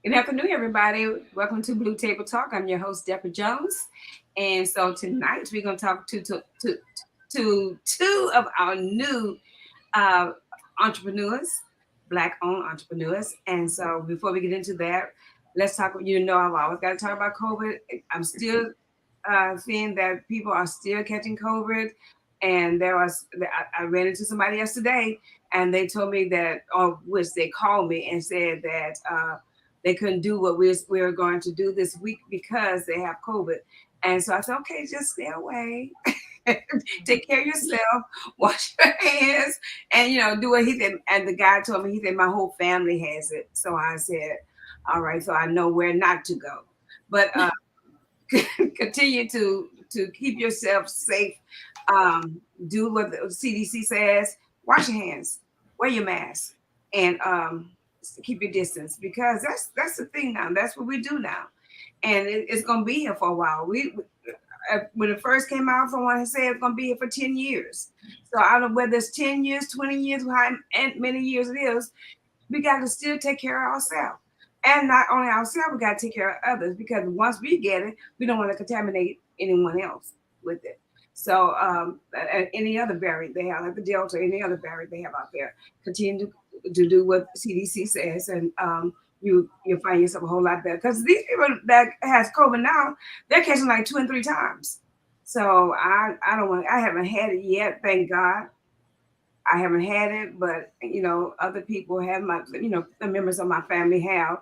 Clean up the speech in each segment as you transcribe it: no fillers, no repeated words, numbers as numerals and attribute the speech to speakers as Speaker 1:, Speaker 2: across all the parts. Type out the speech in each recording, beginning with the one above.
Speaker 1: Good afternoon, everybody. Welcome to Blue Table Talk. I'm your host, Deborah Jones. And so tonight we're going to talk to two of our new uh, entrepreneurs, Black owned entrepreneurs. And so before we get into that, let's talk. I've always got to talk about COVID. I'm still seeing that people are still catching COVID. And I ran into somebody yesterday and they told me that, or which they called me and said that they couldn't do what we were going to do this week because they have COVID. And so I said, okay, just stay away. Take care of yourself, wash your hands, and do what he said. And the guy told me, he said, my whole family has it. So I said, all right, so I know where not to go. But continue to keep yourself safe. Do what the CDC says. Wash your hands, wear your mask, and keep your distance because that's the thing now. That's what we do now, and it's gonna be here for a while. When it first came out, someone said it's gonna be here for 10 years. So I don't know whether it's 10 years, 20 years, how many years it is. We got to still take care of ourselves. And not only ourselves, we got to take care of others because once we get it, we don't want to contaminate anyone else with it. So, any other variant they have, like the Delta, any other variant they have out there, continue to do what CDC says, and you'll find yourself a whole lot better. Because these people that has COVID now, they're catching like 2 and 3 times. So I don't want. I haven't had it yet, thank God. I haven't had it, but other people have the members of my family have.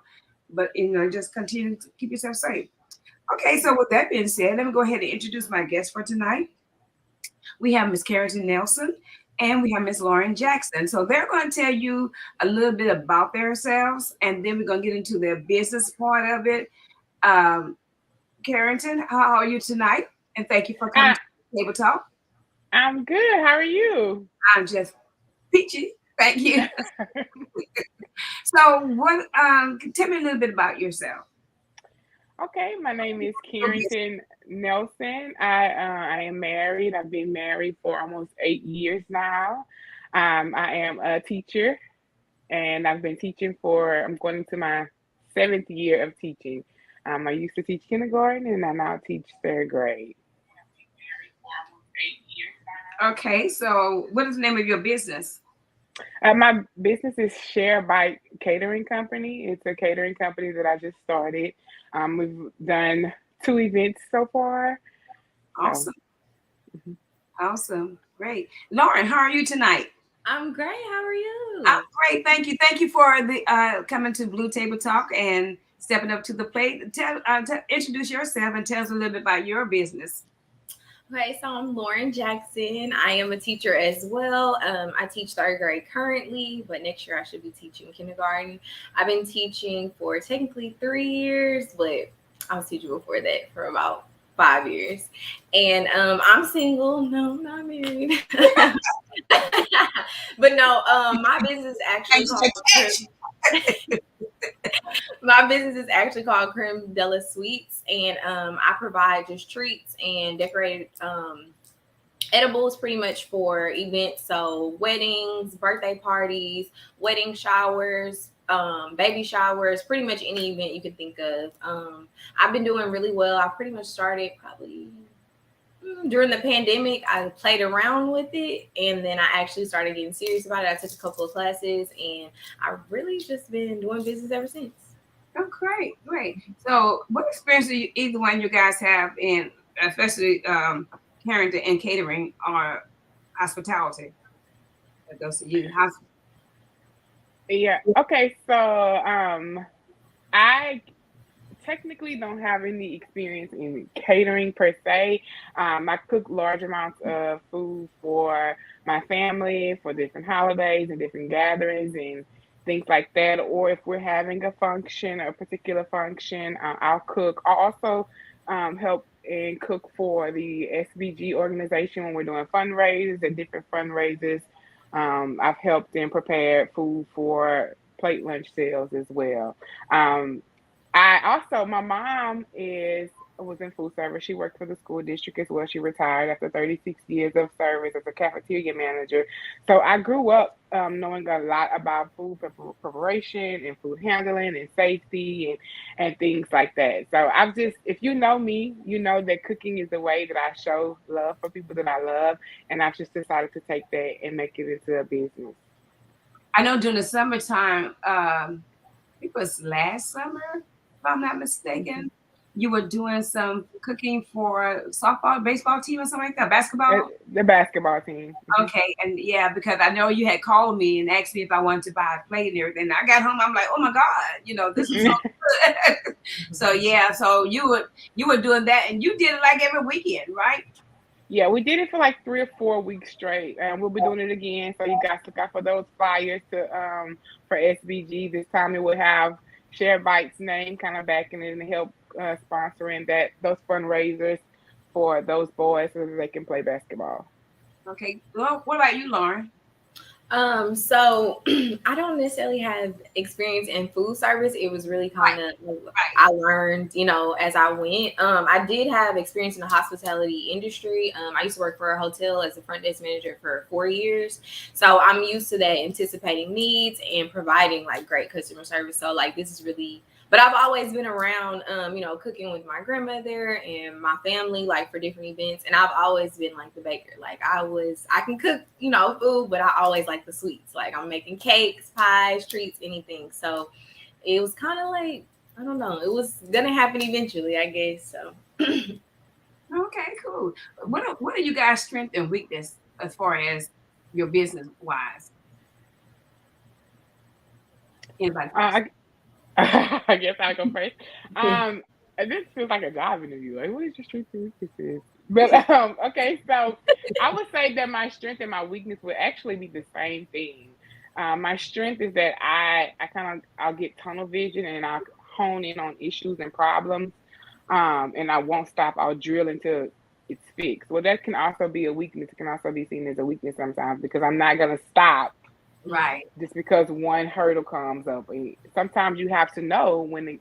Speaker 1: But just continue to keep yourself safe. Okay, so with that being said, let me go ahead and introduce my guest for tonight. We have Miss Carrington Nelson and we have Miss Lauren Jackson. So they're going to tell you a little bit about themselves, and then we're going to get into their business part of it. Um, Carrington, how are you tonight? And thank you for coming
Speaker 2: I,
Speaker 1: to the Table Talk.
Speaker 2: I'm good. How are you?
Speaker 1: I'm just peachy. Thank you. So, what? Tell me a little bit about yourself.
Speaker 2: Okay, my name is
Speaker 1: Your business.
Speaker 2: Carrington Nelson. I am married. I've been married for almost 8 years now. I am a teacher, and I've been teaching for. I'm going into my seventh year of teaching. I used to teach kindergarten, and I now teach third grade.
Speaker 1: Okay, so what is the name of your business?
Speaker 2: My business is Share Bite Catering Company. It's a catering company that I just started. We've done 2 events so far. So,
Speaker 1: Awesome, awesome, great. Lauren, how are you tonight?
Speaker 3: I'm great. How are
Speaker 1: I'm
Speaker 3: you?
Speaker 1: great, thank you. Thank you for the coming to Blue Table Talk and stepping up to the plate. Introduce yourself and tell us a little bit about your business.
Speaker 3: Okay, so I'm Lauren Jackson. I am a teacher as well. I teach third grade currently, but next year I should be teaching kindergarten. I've been teaching for technically 3 years, but I was teaching before that for about 5 years. And I'm single. No, I'm not married. But no, my business is actually
Speaker 1: Thank you,
Speaker 3: called
Speaker 1: thank you,
Speaker 3: My business is actually called Creme Della Sweets, and I provide just treats and decorated edibles pretty much for events. So weddings, birthday parties, wedding showers, baby showers, pretty much any event you can think of. I've been doing really well. I pretty much started probably during the pandemic. I played around with it, and then I actually started getting serious about it. I took a couple of classes, and I've really just been doing business ever since.
Speaker 1: Oh, great, great. So, what experience do either one of you guys have in, especially parenting and catering or hospitality? That goes to you.
Speaker 2: yeah. Okay. So, I technically don't have any experience in catering per se. I cook large amounts of food for my family for different holidays and different gatherings and things like that. Or if we're having a function, a particular function, I'll cook. I'll also help and cook for the SBG organization when we're doing fundraisers and different fundraisers. I've helped and prepared food for plate lunch sales as well. Um, my mom is was in food service. She worked for the school district as well. She retired after 36 years of service as a cafeteria manager. So I grew up knowing a lot about food preparation and food handling and safety and things like that. So I've just, if you know me, you know that cooking is the way that I show love for people that I love, and I've just decided to take that and make it into a business.
Speaker 1: I know during the summertime, it was last summer, if I'm not mistaken, you were doing some cooking for softball, baseball team or something like that, basketball.
Speaker 2: The basketball team.
Speaker 1: Okay, and yeah, because I know you had called me and asked me if I wanted to buy a plate and everything. I got home, I'm like, oh my God, this is so good. So yeah, so you were doing that, and you did it like every weekend, right?
Speaker 2: Yeah, we did it for like 3 or 4 weeks straight, and we'll be doing it again. So you guys look out for those flyers to for SBG. This time it will have Share Bites name kind of backing it and help sponsoring those fundraisers for those boys so that they can play basketball.
Speaker 1: Okay. Well, what about you, Lauren?
Speaker 3: So I don't necessarily have experience in food service. It was really kind of I learned, as I went. I did have experience in the hospitality industry. I used to work for a hotel as a front desk manager for 4 years. So I'm used to that, anticipating needs and providing like great customer service. So like this is really, but I've always been around, cooking with my grandmother and my family, like for different events. And I've always been like the baker. Like I can cook, food, but I always like the sweets. Like I'm making cakes, pies, treats, anything. So it was kind of like, I don't know, it was going to happen eventually, I guess. So.
Speaker 1: Okay, cool. What are you guys' strength and weakness as far as your business wise? Anybody?
Speaker 2: I guess I'll go first. This feels like a job interview. Like, what is your strengths and weaknesses? But okay, so I would say that my strength and my weakness would actually be the same thing. My strength is that I'll get tunnel vision and I'll hone in on issues and problems, and I won't stop. I'll drill until it's fixed. Well, that can also be a weakness. It can also be seen as a weakness sometimes because I'm not gonna stop.
Speaker 1: Right.
Speaker 2: Just because one hurdle comes up. And sometimes you have to know when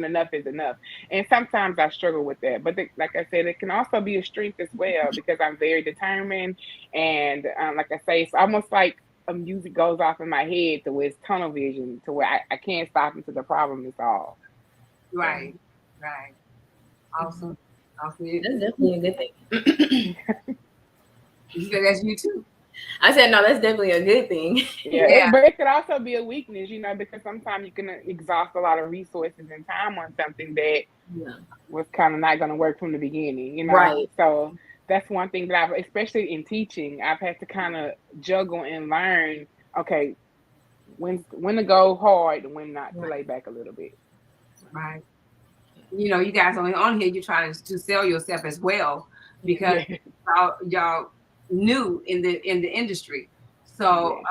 Speaker 2: enough is enough. And sometimes I struggle with that. But like I said, it can also be a strength as well because I'm very determined. And like I say, it's almost like a music goes off in my head to where it's tunnel vision to where I can't stop until the problem is solved.
Speaker 1: Right. Right. Awesome. Awesome.
Speaker 3: That's definitely a good thing.
Speaker 1: You feel that's you too?
Speaker 3: I said, no, that's definitely a good thing.
Speaker 2: Yeah. But it could also be a weakness, because sometimes you can exhaust a lot of resources and time on something that was kind of not going to work from the beginning,
Speaker 3: Right.
Speaker 2: So that's one thing that especially in teaching, I've had to kind of juggle and learn, okay, when to go hard and when not to lay back a little bit.
Speaker 1: Right. You guys on here, you're trying to sell yourself as well because y'all new in the industry. So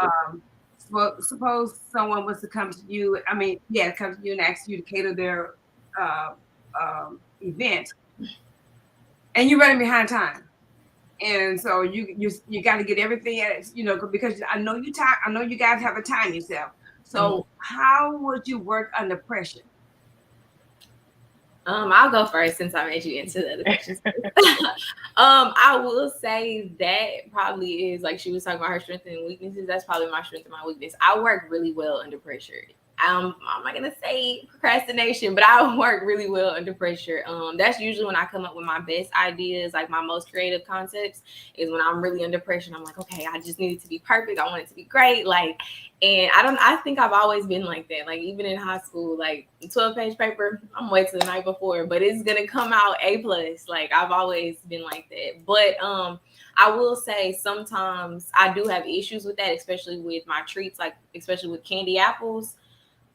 Speaker 1: suppose someone was to come to you, come to you and ask you to cater their event, and you're running behind time, and so you got to get everything because I know you guys have a time yourself. So how would you work under pressure?
Speaker 3: I'll go first since I made you answer the other questions. I will say that probably is, like she was talking about her strengths and weaknesses. That's probably my strength and my weakness. I work really well under pressure. I'm not gonna say procrastination, but I work really well under pressure. That's usually when I come up with my best ideas, like my most creative concepts, is when I'm really under pressure. And I'm like, okay, I just need it to be perfect. I want it to be great. And I think I've always been like that. Like even in high school, like 12-page paper, I'm waiting the night before, but it's gonna come out A+. Like I've always been like that. But I will say sometimes I do have issues with that, especially with my treats, like especially with candy apples.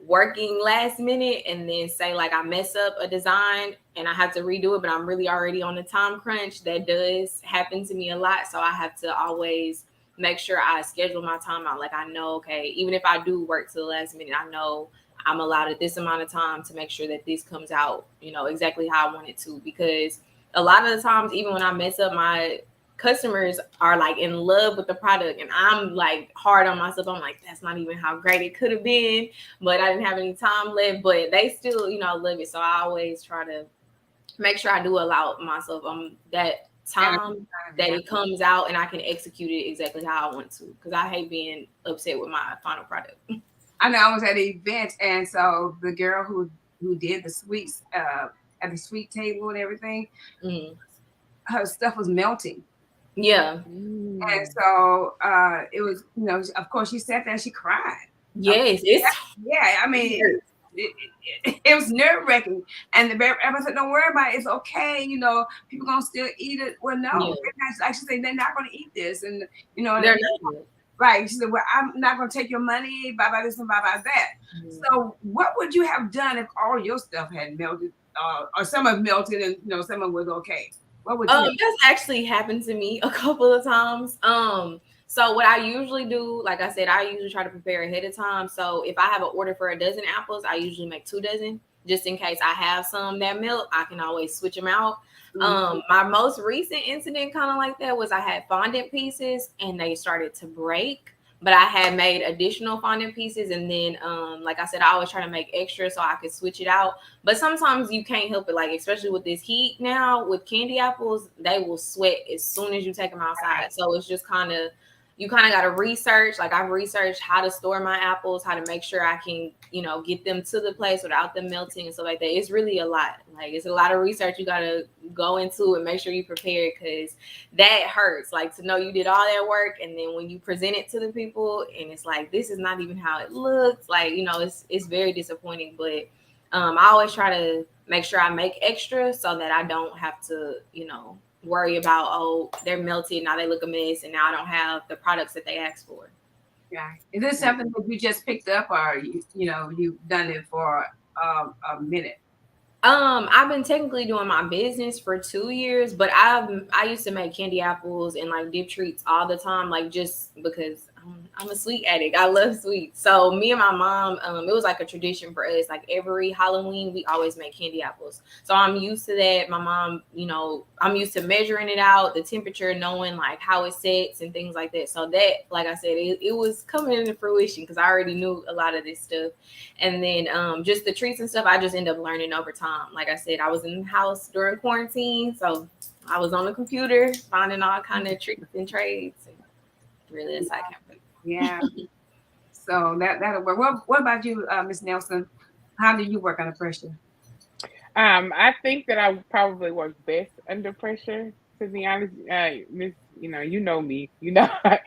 Speaker 3: Working last minute and then say like I mess up a design and I have to redo it, but I'm really already on a time crunch. That does happen to me a lot. So I have to always make sure I schedule my time out. Like I know, okay, even if I do work to the last minute, I know I'm allowed at this amount of time to make sure that this comes out, exactly how I want it to. Because a lot of the times, even when I mess up, my customers are like in love with the product and I'm like hard on myself. I'm like, that's not even how great it could have been, but I didn't have any time left, but they still, love it. So I always try to make sure I do allow myself that time that it comes out and I can execute it exactly how I want to. Because I hate being upset with my final product.
Speaker 1: I know I was at an event, and so the girl who did the sweets at the sweet table and everything, her stuff was melting.
Speaker 3: Yeah.
Speaker 1: And so it was, of course, she sat there, she cried.
Speaker 3: Yes,
Speaker 1: I mean, it was nerve wracking. And everybody said, "Don't worry about it. It's okay. People gonna still eat it." Well, no, I should say they're not gonna eat this, and
Speaker 3: they're not.
Speaker 1: Right. She said, "Well, I'm not going to take your money, bye this and bye that." So what would you have done if all your stuff had melted or some have melted and, some of it was okay? What would you
Speaker 3: That's actually happened to me a couple of times. So what I usually do, like I said, I usually try to prepare ahead of time. So if I have an order for a dozen apples, I usually make 2 dozen just in case I have some that melt. I can always switch them out. My most recent incident kind of like that was I had fondant pieces and they started to break, but I had made additional fondant pieces. And then, like I said, I always try to make extra so I could switch it out. But sometimes you can't help it. Like, especially with this heat now with candy apples, they will sweat as soon as you take them outside. So it's just you kind of got to research. Like, I've researched how to store my apples, how to make sure I can, get them to the place without them melting and stuff like that. It's really a lot. Like, it's a lot of research you got to go into and make sure you prepare, because that hurts. Like, to know you did all that work, and then when you present it to the people and it's like, this is not even how it looks. Like, it's very disappointing. But I always try to make sure I make extra so that I don't have to, worry about, oh, they're melted, now they look a mess, and now I don't have the products that they asked for.
Speaker 1: Yeah. Is this something that you just picked up, or you've done it for a minute?
Speaker 3: I've been technically doing my business for 2 years, but I used to make candy apples and like dip treats all the time, like just because I'm a sweet addict. I love sweets. So me and my mom, it was like a tradition for us. Like every Halloween, we always make candy apples. So I'm used to that. My mom, I'm used to measuring it out, the temperature, knowing like how it sets and things like that. So that, like I said, it was coming into fruition because I already knew a lot of this stuff. And then just the treats and stuff, I just end up learning over time. Like I said, I was in the house during quarantine, so I was on the computer finding all kind of tricks and trades. And really, that's how it happened.
Speaker 1: Yeah. So that'll work. What about you, Ms. Nelson? How do you work under pressure?
Speaker 2: I think that I probably work best under pressure. To be honest, Miss, you know me. You know how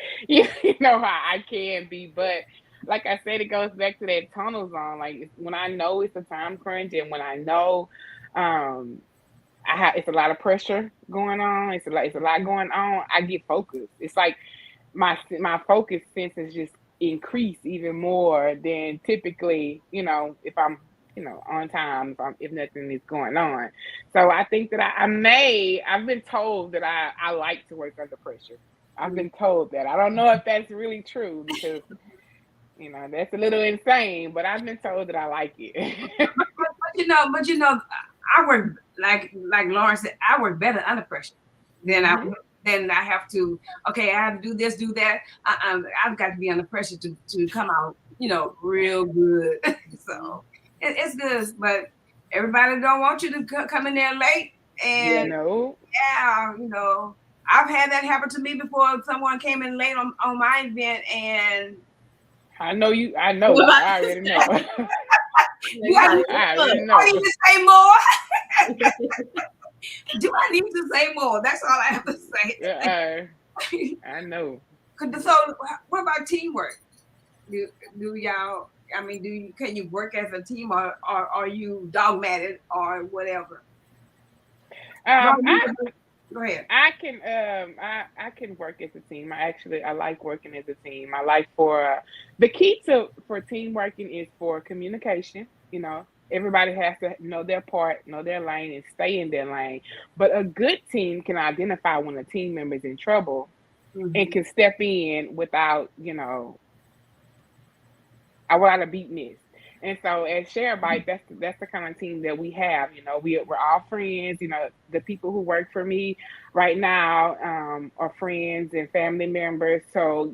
Speaker 2: I can be, but like I said, it goes back to that tunnel zone. Like when I know it's a time crunch, and when I know it's a lot of pressure going on. It's a lot going on. I get focused. It's like my focus senses just increase even more than typically, if I'm, on time, if nothing is going on. So I think that I've been told that I like to work under pressure. I've been told that. I don't know if that's really true, because that's a little insane, but I've been told that I like it.
Speaker 1: but I work like Lauren said, I work better under pressure than I have to. Okay, I have to do this, do that. I've got to be under pressure to come out, real good. So it's good, but everybody don't want you to come in there late. And yeah, I've had that happen to me before. Someone came in late on my event, and
Speaker 2: I know you. I know. I already know.
Speaker 1: I already know. I need to say more. Do I need to say more? That's all I have to say.
Speaker 2: I know.
Speaker 1: So, what about teamwork? Do y'all? I mean, can you work as a team, or are you dogmatic or whatever? Go ahead.
Speaker 2: I can work as a team. I like working as a team. I like the key for team working is for communication. Everybody has to know their part, know their lane, and stay in their lane. But a good team can identify when a team member is in trouble and can step in without a beat miss. And so at ShareBite, that's the kind of team that we have. We're all friends. The people who work for me right now are friends and family members. So,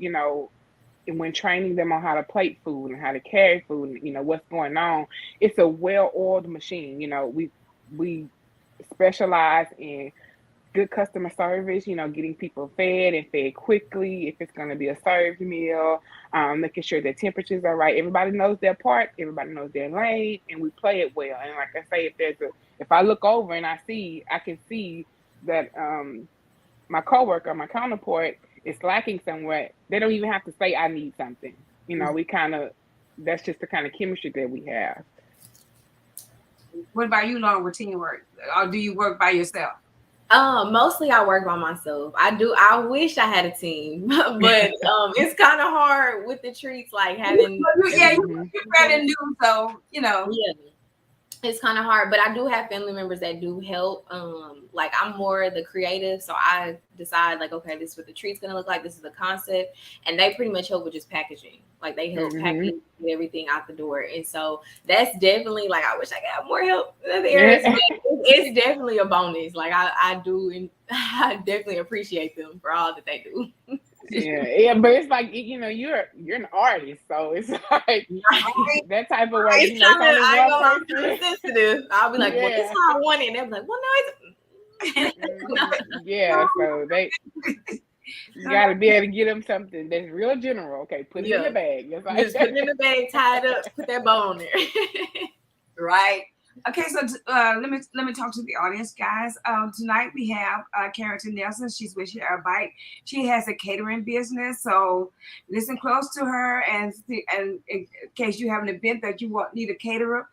Speaker 2: when training them on how to plate food and how to carry food and, what's going on, it's a well-oiled machine. We specialize in good customer service, getting people fed and fed quickly. If it's going to be a served meal, making sure the temperatures are right. Everybody knows their part. Everybody knows their lane, and we play it well. And like I say, if I look over and I can see that my coworker, my counterpart is lacking somewhere. They don't even have to say I need something. We that's just the kind of chemistry that we have.
Speaker 1: What about you, Lauren, with teamwork? Or do you work by yourself?
Speaker 3: Mostly I work by myself. I wish I had a team, but it's kind of hard with the treats, like having.
Speaker 1: You're fairly new, so
Speaker 3: Yeah, it's kind of hard, but I do have family members that do help. Like I'm more the creative, so I decide like, okay, this is what the treat's gonna look like. This is the concept, and they pretty much help with just packaging. Like they help package everything out the door, and so that's definitely like I wish I got more help there. It's definitely a bonus. Like I do, and I definitely appreciate them for all that they do.
Speaker 2: Yeah, but it's like you're an artist, so it's like that type of way.
Speaker 3: I'm sensitive. I'll be like, well, this is how I want it, and they'll be like, well, no,
Speaker 2: yeah. So you got to be able to get them something that's real general. Okay, put it in the bag.
Speaker 3: Just put it in the bag, tie it up, put that bow on there.
Speaker 1: Right. Okay, so let me talk to the audience, guys. Tonight we have Carrington Nelson. She's with Share a Bite. She has a catering business, so listen close to her. And in case you have an event that you need a caterer,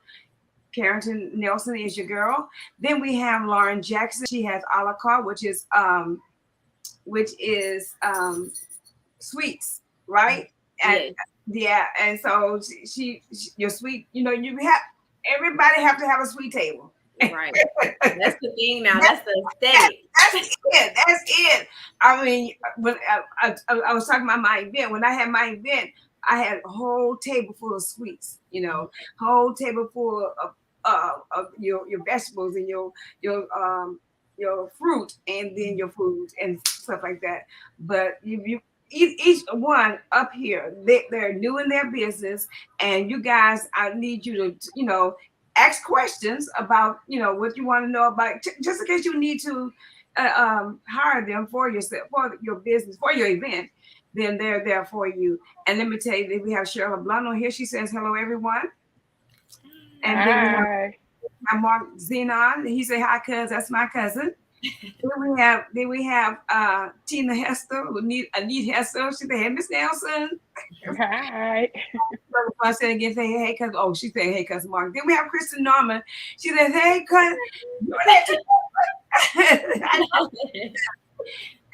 Speaker 1: Carrington Nelson is your girl. Then we have Lauren Jackson. She has a la carte, which is sweets, right? And and so she your sweet. Everybody have to have a sweet table.
Speaker 3: Right. That's the thing now. That's the aesthetic.
Speaker 1: That's it. I mean, when I was talking about my event, when I had my event, I had a whole table full of sweets, whole table full of your vegetables and your fruit and then your food and stuff like that. But each one up here, they're new in their business, and you guys, I need you to, ask questions about, what you want to know about, just in case you need to hire them for yourself, for your business, for your event. Then they're there for you. And let me tell you that we have Cheryl Blunt on here. She says, hello, everyone. And then we have Mark Zenon. He said, hi, cuz. That's my cousin. Then we have Tina Hester, Anita Hester. She said, hey, Miss Nelson.
Speaker 2: Hi.
Speaker 1: I said again, say, hey, cuz. Oh, she said, hey, cuz Mark. Then we have Kristen Norman. She said, hey, cuz.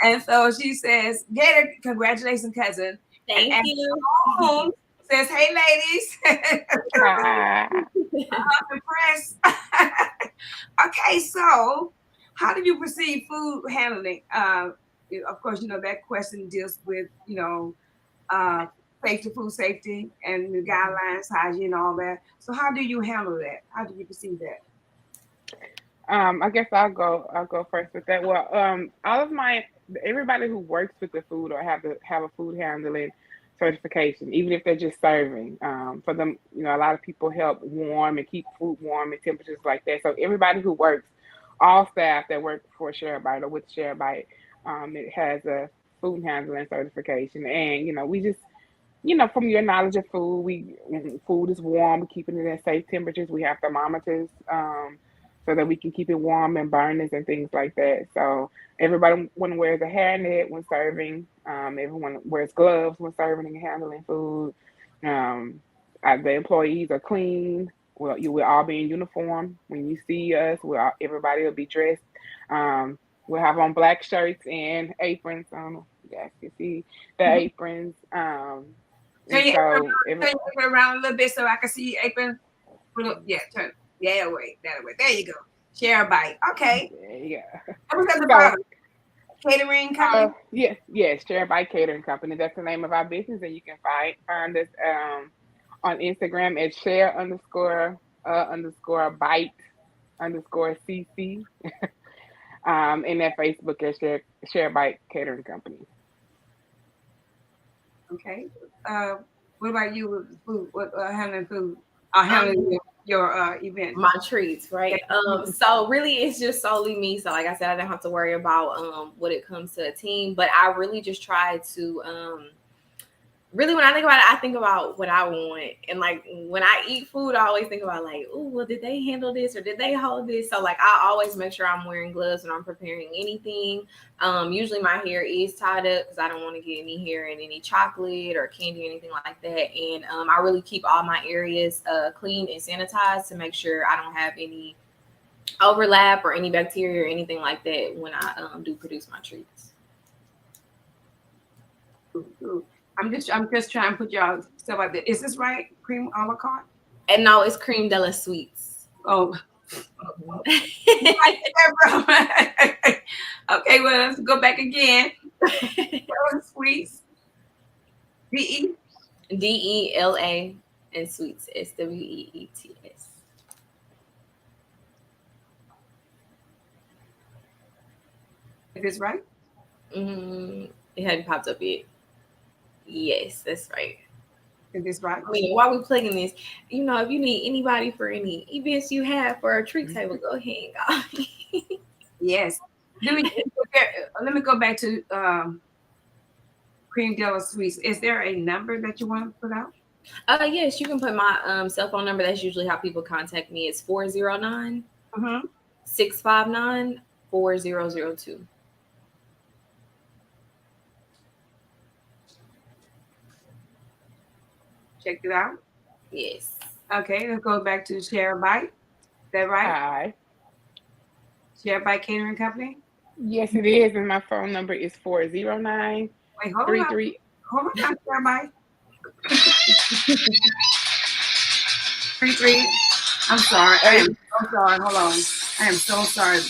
Speaker 1: And so she says, Gator, congratulations, cousin.
Speaker 3: Thank you.
Speaker 1: Says, hey, ladies. I'm impressed. Okay, so how do you perceive food handling? Of course, that question deals with, food safety and the guidelines, hygiene, all that. So how do you handle that? How do you perceive that?
Speaker 2: I guess I'll go first with that. Well, everybody who works with the food or have a food handling certification, even if they're just serving, for them, a lot of people help warm and keep food warm and temperatures like that. So everybody who works, all staff that work for Share a Bite or with Share a Bite, it has a food handling certification. And, we just, from your knowledge of food, when food is warm, we're keeping it at safe temperatures. We have thermometers, so that we can keep it warm and burners and things like that. So everybody wears a hairnet when serving. Everyone wears gloves when serving and handling food. The employees are clean. Well, you will all be in uniform. When you see us, everybody will be dressed. We'll have on black shirts and aprons. I don't know if you guys can see the aprons.
Speaker 1: Turn your apron around a little bit so I can see your apron. Yeah, turn. Yeah, wait, that way. There you go. Share a Bite. Okay.
Speaker 2: Yeah.
Speaker 1: What's that about? Catering company?
Speaker 2: Yes, Share a Bite Catering Company. That's the name of our business, and you can find us on Instagram at share_bite_cc. And at Facebook at Share a Bite Catering Company.
Speaker 1: Okay. What about you with food? What handling food? Handling your event?
Speaker 3: My treats, right? So really it's just solely me. So like I said, I don't have to worry about when it comes to a team, but I really just try to really, when I think about it, I think about what I want. And like when I eat food, I always think about like, oh, well, did they handle this or did they hold this? So like I always make sure I'm wearing gloves when I'm preparing anything. Usually my hair is tied up because I don't want to get any hair in any chocolate or candy or anything like that. And I really keep all my areas clean and sanitized to make sure I don't have any overlap or any bacteria or anything like that when I do produce my treats.
Speaker 1: Ooh. I'm just trying to put y'all stuff like that. Is this right? Cream a la carte?
Speaker 3: And no, it's Creme de la Sweets.
Speaker 1: Oh. Okay, well, let's go back again. Sweets. DE?
Speaker 3: DELA and Sweets. SWEETS.
Speaker 1: Is this right?
Speaker 3: It hadn't popped up yet. Yes, that's right.
Speaker 1: Is this right?
Speaker 3: I mean, while we're plugging this, if you need anybody for any events you have for a treat table, go ahead and go.
Speaker 1: Yes. Let me go back to Creme de la Sweets. Is there a number that you want to put out?
Speaker 3: Yes, you can put my cell phone number. That's usually how people contact me. It's 409 659 4002.
Speaker 1: Check it out.
Speaker 3: Yes.
Speaker 1: Okay, let's go back to Share a Bite. Is that right?
Speaker 2: Hi.
Speaker 1: Share a Bite Catering Company?
Speaker 2: Yes, it is. And my phone number is 409
Speaker 1: Wait, hold on. Hold on, Share a Bite. 33. I'm sorry. I am so sorry. Hold on. I am so sorry.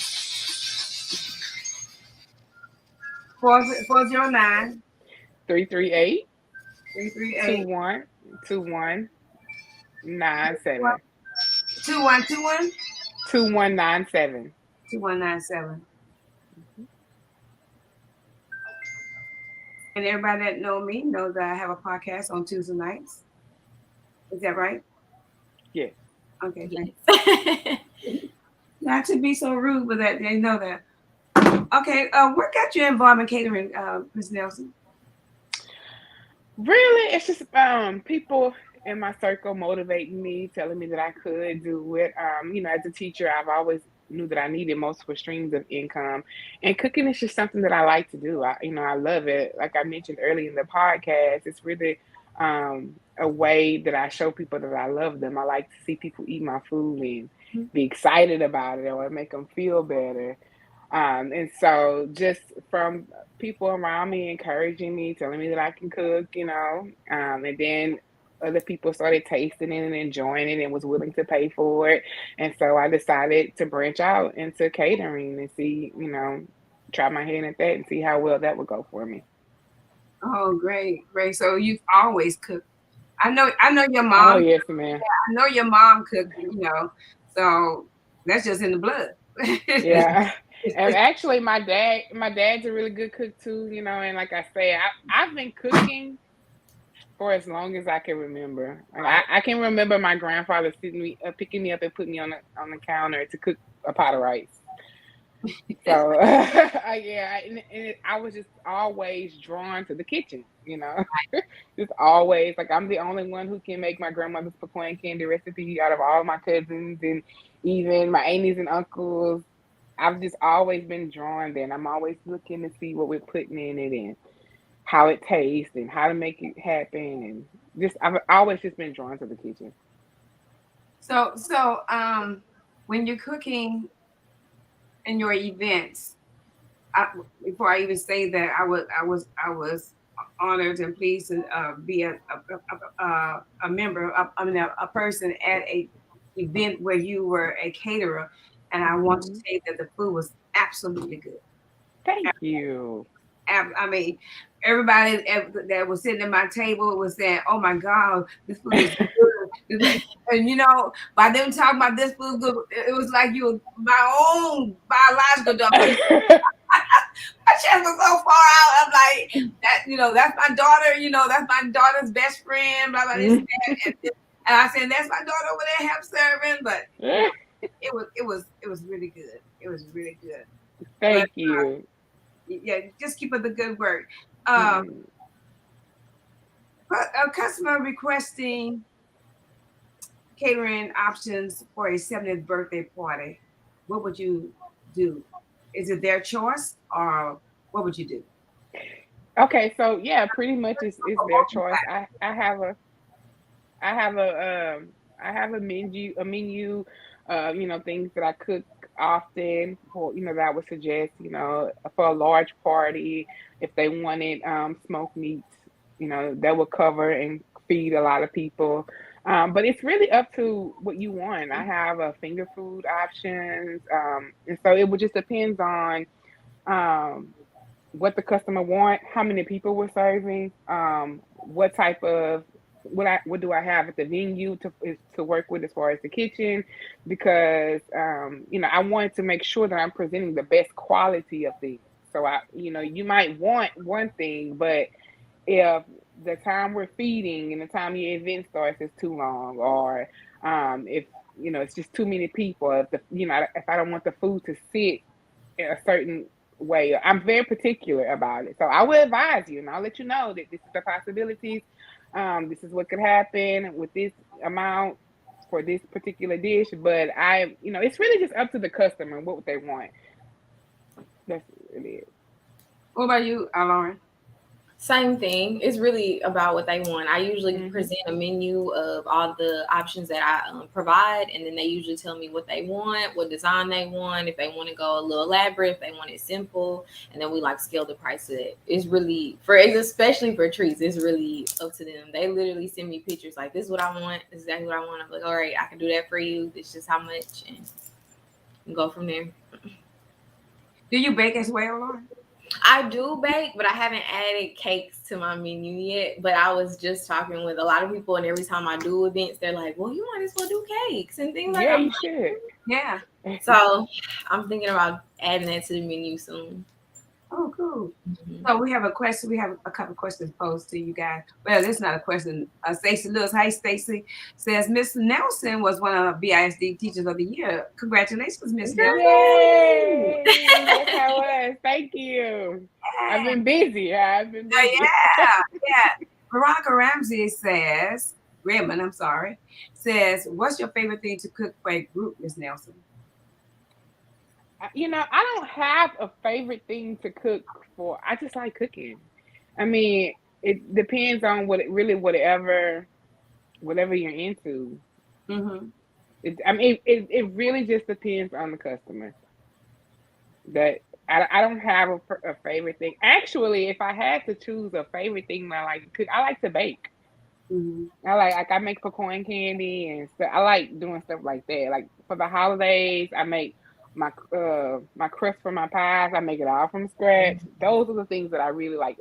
Speaker 1: 409
Speaker 2: 338
Speaker 1: 338
Speaker 2: 2197.
Speaker 1: 2121
Speaker 2: 2197.
Speaker 1: 2197. And everybody that know me knows that I have a podcast on Tuesday nights. Is that right?
Speaker 2: Yes.
Speaker 1: Okay.
Speaker 3: Yes.
Speaker 1: Not to be so rude, but that they know that. Okay. What got you involved in catering, Ms. Nelson?
Speaker 2: Really, it's just people in my circle motivating me, telling me that I could do it. As a teacher, I've always knew that I needed multiple streams of income, and cooking is just something that I like to do. I love it. Like I mentioned earlier in the podcast, it's really a way that I show people that I love them. I like to see people eat my food and be excited about it, or make them feel better. And so just from people around me encouraging me, telling me that I can cook, and then other people started tasting it and enjoying it and was willing to pay for it. And so I decided to branch out into catering and see, try my hand at that and see how well that would go for me.
Speaker 1: Oh, great. So you've always cooked. I know your mom.
Speaker 2: Oh, yes, ma'am.
Speaker 1: I know your mom cooked, so that's just in the blood.
Speaker 2: Yeah. And actually my dad's a really good cook too, and like I say, I've been cooking for as long as I can remember. Like I can remember my grandfather picking me up and putting me on the counter to cook a pot of rice. So I was just always drawn to the kitchen, just always, like I'm the only one who can make my grandmother's pecan candy recipe out of all my cousins and even my aunties and uncles. I've just always been drawn there, and I'm always looking to see what we're putting in it and how it tastes and how to make it happen. And I've always just been drawn to the kitchen.
Speaker 1: So when you're cooking in your events, before I even say that, I was honored and pleased to be a member, a person at a event where you were a caterer, and I want to say that the food was absolutely good.
Speaker 2: Thank you.
Speaker 1: I mean, everybody that was sitting at my table was saying, "Oh my God, this food is good." And by them talking about this food good, it was like you were my own biological daughter. My chest was so far out. I'm like, that's my daughter. That's my daughter's best friend. Blah blah. This, that. And I said, that's my daughter over there help serving, but it was really good. It was really good. But
Speaker 2: Thank you.
Speaker 1: yeah, just keep up the good work.
Speaker 2: Mm.
Speaker 1: But a customer requesting catering options for a 70th birthday party, what would you do? Is it their choice or what would you do?
Speaker 2: Okay, so yeah, pretty much it's their choice. I have a menu, things that I cook often for, that I would suggest, for a large party, if they wanted smoked meats, that would cover and feed a lot of people. But it's really up to what you want. I have a finger food options, and so it would just depends on um, what the customer want, how many people we're serving, what type of what do I have at the venue to work with as far as the kitchen, because I wanted to make sure that I'm presenting the best quality of things. So you might want one thing, but if the time we're feeding and the time your event starts is too long, or if it's just too many people, if I don't want the food to sit a certain way. I'm very particular about it. So I will advise you and I'll let you know that this is the possibilities. This is what could happen with this amount for this particular dish. But it's really just up to the customer and what they want. That's really it.
Speaker 1: What about you, Lauren?
Speaker 3: Same thing. It's really about what they want. I usually
Speaker 2: Mhm.
Speaker 3: present a menu of all the options that I provide, and then they usually tell me what they want, what design they want, if they want to go a little elaborate, if they want it simple, and then we like scale the price of it. It's really especially for treats. It's really up to them. They literally send me pictures like, "This is what I want. This is exactly what I want." I'm like, "All right, I can do that for you. This is just how much," and go from there.
Speaker 1: Do you bake as well, Lauren?
Speaker 3: I do bake, but I haven't added cakes to my menu yet. But I was just talking with a lot of people, and every time I do events, they're like, "Well, you might as well do cakes and things like
Speaker 2: Yeah,
Speaker 3: that."
Speaker 2: you should.
Speaker 1: Yeah.
Speaker 3: So I'm thinking about adding that to the menu soon.
Speaker 1: Oh, cool.
Speaker 3: Mhm.
Speaker 1: So we have a question. We have a couple questions posed to you guys. Well, this is not a question. Stacy Lewis, hi Stacy, says Miss Nelson was one of BISD Teachers of the Year. Congratulations, Miss Nelson.
Speaker 2: Yay! Yes, I was. Thank you. I've
Speaker 1: Yeah,
Speaker 2: been busy. I've been busy.
Speaker 1: yeah. Veronica Ramsey says, Redmond, I'm sorry, says, what's your favorite thing to cook for a group, Miss Nelson?
Speaker 2: I don't have a favorite thing to cook for. I just like cooking. I mean, it depends on whatever you're into.
Speaker 1: Mm-hmm.
Speaker 2: It really just depends on the customer. That I don't have a favorite thing. Actually, if I had to choose a favorite thing that I like to cook, I like to bake.
Speaker 1: Mm-hmm.
Speaker 2: I make pecan candy and stuff. I like doing stuff like that. Like for the holidays, I make my crust for my pies. I make it all from scratch. Those are the things that I really like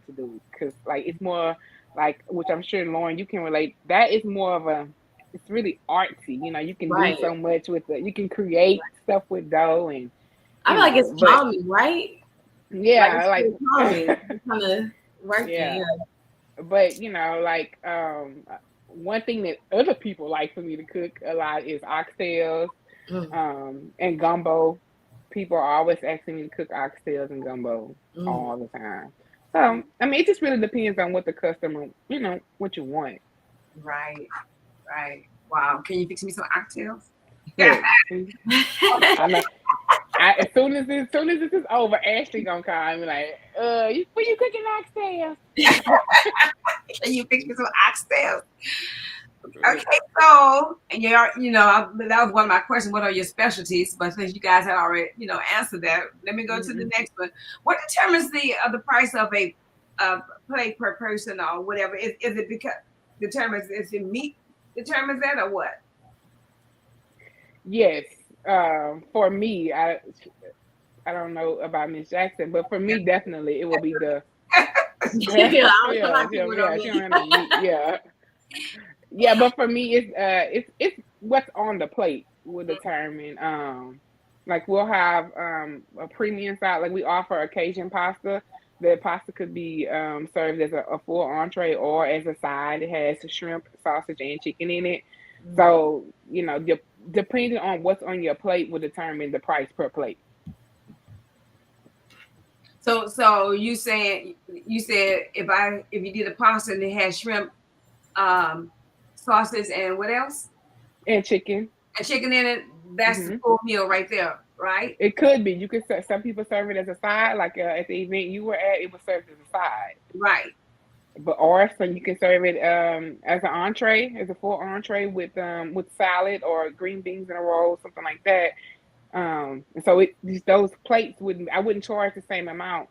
Speaker 2: to do, because like it's more like, which I'm sure Lauren you can relate. That is more of a it's really artsy. You can do
Speaker 3: Right.
Speaker 2: so much with it. You can create stuff with dough and
Speaker 3: I feel like it's
Speaker 2: but
Speaker 3: calming, right? Like
Speaker 2: yeah,
Speaker 3: it's
Speaker 2: like
Speaker 3: really calming. Kind of working.
Speaker 2: yeah.
Speaker 3: Yeah.
Speaker 2: But one thing that other people like for me to cook a lot is oxtails,
Speaker 3: Mm,
Speaker 2: and gumbo. People are always asking me to cook oxtails and gumbo
Speaker 3: mm.
Speaker 2: all the time. So I mean, it just really depends on what the customer, what you want.
Speaker 1: Right, right. Wow. Can you fix me some oxtails?
Speaker 2: Look, see, I know. As soon as this is over, Ashley gonna call and be like, when you cooking oxtails?
Speaker 1: Can you fix me some oxtails? Okay, so and that was one of my questions. What are your specialties? But since you guys had already answered that, let me go to the
Speaker 2: Mhm.
Speaker 1: next one. What determines the price of a plate per person or whatever? Is it because determines is it meat determines that or what?
Speaker 2: Yes. For me, I don't know about Miss Jackson, but for me, definitely it will be the
Speaker 3: Yeah,
Speaker 2: yeah,
Speaker 3: I don't feel
Speaker 2: yeah,
Speaker 3: like people know
Speaker 2: yeah. She don't
Speaker 3: me.
Speaker 2: have no meat. Yeah, yeah. But for me, it's what's on the plate will determine. Like we'll have a premium side. Like we offer Cajun pasta, The pasta could be served as a full entree or as a side. It has shrimp, sausage, and chicken in it. So, depending on what's on your plate will determine the price per plate.
Speaker 1: So you said if you did a pasta and it had shrimp, sausage, and what else?
Speaker 2: And chicken.
Speaker 1: And chicken in it. That's the full meal right there, right?
Speaker 2: It could be. You could. Some people serve it as a side, like at the event you were at, it was served as a side.
Speaker 1: Right.
Speaker 2: But or so you can serve it as an entree, as a full entree with salad or green beans in a roll, something like that. So those plates I wouldn't charge the same amount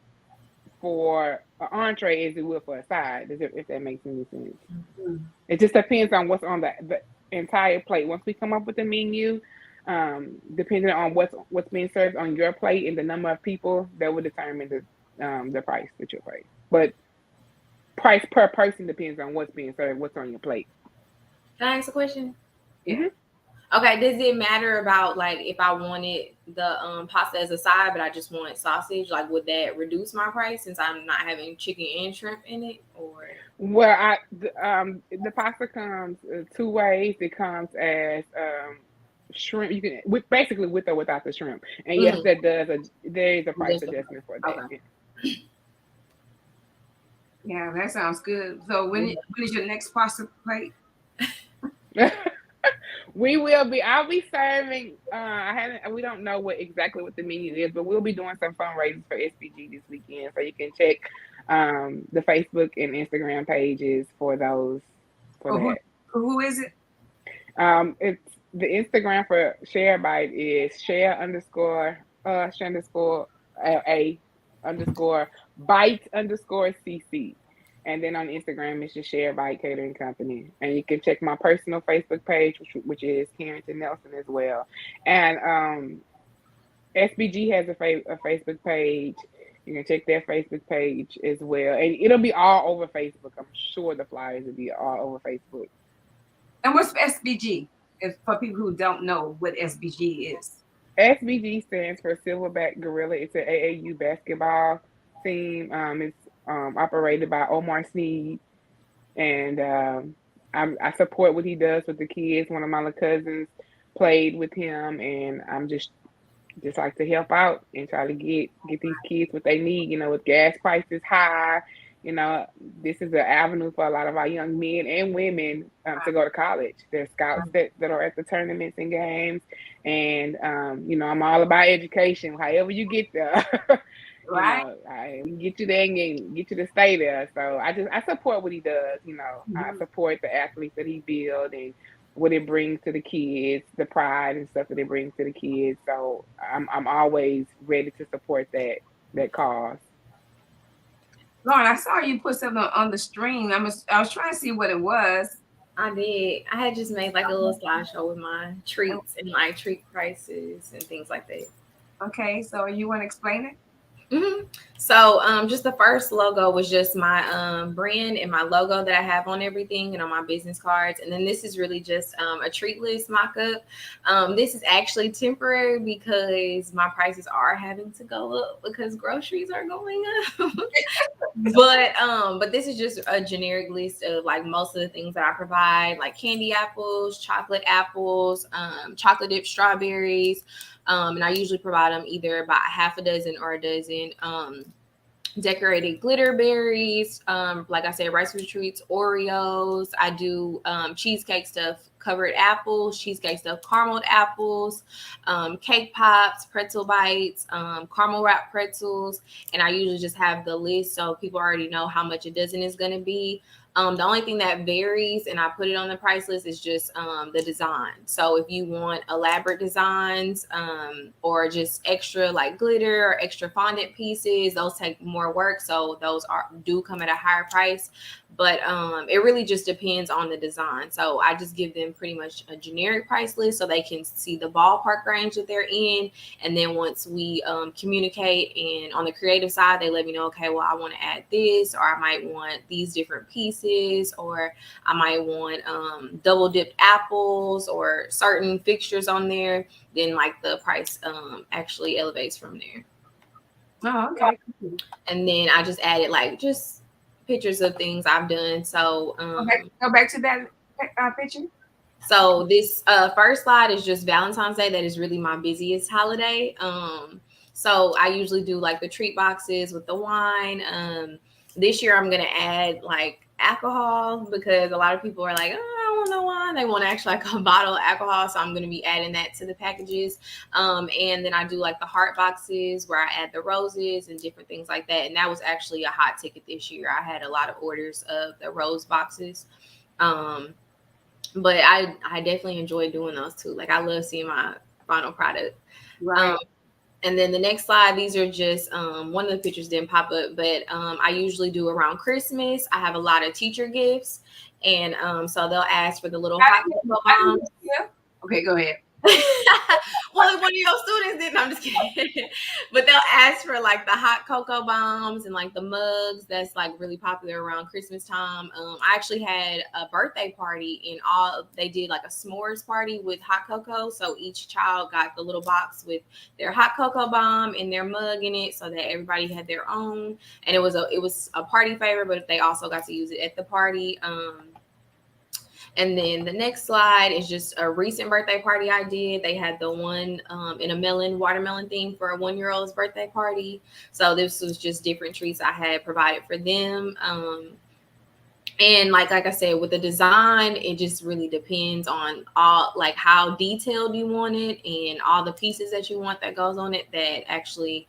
Speaker 2: for an entree as it would for a side, if that makes any sense. It just depends on what's on the entire plate. Once we come up with the menu, depending on what's being served on your plate and the number of people, that will determine the price that you'll pay. But price per person depends on what's being served, what's on your plate.
Speaker 3: Can I ask a question?
Speaker 1: Yeah.
Speaker 3: Okay, does it matter about like if I wanted the pasta as a side, but I just want sausage? Like, would that reduce my price since I'm not having chicken and shrimp in it? Or
Speaker 2: well, the pasta comes two ways. It comes as shrimp. You can basically with or without the shrimp, and yes, there is a price adjustment for that.
Speaker 3: Okay.
Speaker 2: Yeah.
Speaker 1: Yeah, that sounds good. So when is your next pasta plate?
Speaker 2: I'll be serving. We don't know exactly what the menu is, but we'll be doing some fundraisers for SBG this weekend. So you can check the Facebook and Instagram pages for those. That.
Speaker 1: Who is it?
Speaker 2: It's the Instagram for Share Bite is share_a_bite_cc. And then on Instagram, it's just Share Bite Catering Company. And you can check my personal Facebook page, which is Carrington Nelson as well. And SBG has a Facebook page. You can check their Facebook page as well. And it'll be all over Facebook. I'm sure the flyers will be all over Facebook.
Speaker 1: And what's SBG? If for people who don't know what SBG is.
Speaker 2: SBG stands for Silverback Gorilla. It's an AAU basketball team. It's operated by Omar Sneed, and I support what he does with the kids. One of my little cousins played with him, and I'm just like to help out and try to get these kids what they need. With gas prices high, this is an avenue for a lot of our young men and women to go to college. There's scouts that are at the tournaments and games, and I'm all about education. However you get there.
Speaker 1: Right.
Speaker 2: I get you there and get you to stay there. So I support what he does. I support the athletes that he builds and what it brings to the kids, the pride and stuff that it brings to the kids. So I'm always ready to support that cause.
Speaker 1: Lauren, I saw you put something on the stream. I was trying to see what it was.
Speaker 3: I did. I had just made like a little slideshow with my treats and like treat prices and things like that.
Speaker 1: Okay, so you want to explain it?
Speaker 3: So just the first logo was just my brand and my logo that I have on everything and on my business cards. And then this is really just a treat list mock-up. This is actually temporary because my prices are having to go up because groceries are going up. But this is just a generic list of like most of the things that I provide, like candy apples, chocolate dipped strawberries. And I usually provide them either about half a dozen or a dozen decorated glitter berries. Like I said, Rice Krispie treats, Oreos. I do cheesecake stuff, covered apples, cheesecake stuff, caramel apples, cake pops, pretzel bites, caramel wrapped pretzels. And I usually just have the list so people already know how much a dozen is going to be. The only thing that varies, and I put it on the price list, is just the design. So if you want elaborate designs or just extra like glitter or extra fondant pieces, those take more work. So those do come at a higher price. But it really just depends on the design. So I just give them pretty much a generic price list so they can see the ballpark range that they're in. And then once we communicate, and on the creative side, they let me know, okay, well, I want to add this, or I might want these different pieces, or I might want double dipped apples or certain fixtures on there. Then like the price actually elevates from there.
Speaker 1: Oh, okay.
Speaker 3: And then I just added like just pictures of things I've done. So
Speaker 1: Go back to that picture.
Speaker 3: So this first slide is just Valentine's Day. That is really my busiest holiday. So I usually do like the treat boxes with the wine. This year I'm gonna add like alcohol because a lot of people are like, oh, I don't want no wine. They want actually like a bottle of alcohol. So I'm gonna be adding that to the packages. And then I do like the heart boxes where I add the roses and different things like that. And that was actually a hot ticket this year. I had a lot of orders of the rose boxes. But I definitely enjoy doing those too. Like I love seeing my final product.
Speaker 1: Right.
Speaker 3: And then the next slide, these are just one of the pictures didn't pop up, but I usually do around Christmas. I have a lot of teacher gifts, and so they'll ask for the little hot cocoa bombs.
Speaker 1: Yeah. Okay, go ahead.
Speaker 3: Well, if one of your students didn't, I'm just kidding. But they'll ask for like the hot cocoa bombs and like the mugs that's like really popular around Christmas time. I actually had a birthday party and they did like a s'mores party with hot cocoa. So each child got the little box with their hot cocoa bomb and their mug in it so that everybody had their own. And it was a party favor, but they also got to use it at the party. And then the next slide is just a recent birthday party I did. They had the one in a watermelon theme for a 1-year-old's birthday party. So this was just different treats I had provided for them. And like I said, with the design, it just really depends on all like how detailed you want it and all the pieces that you want that goes on it that actually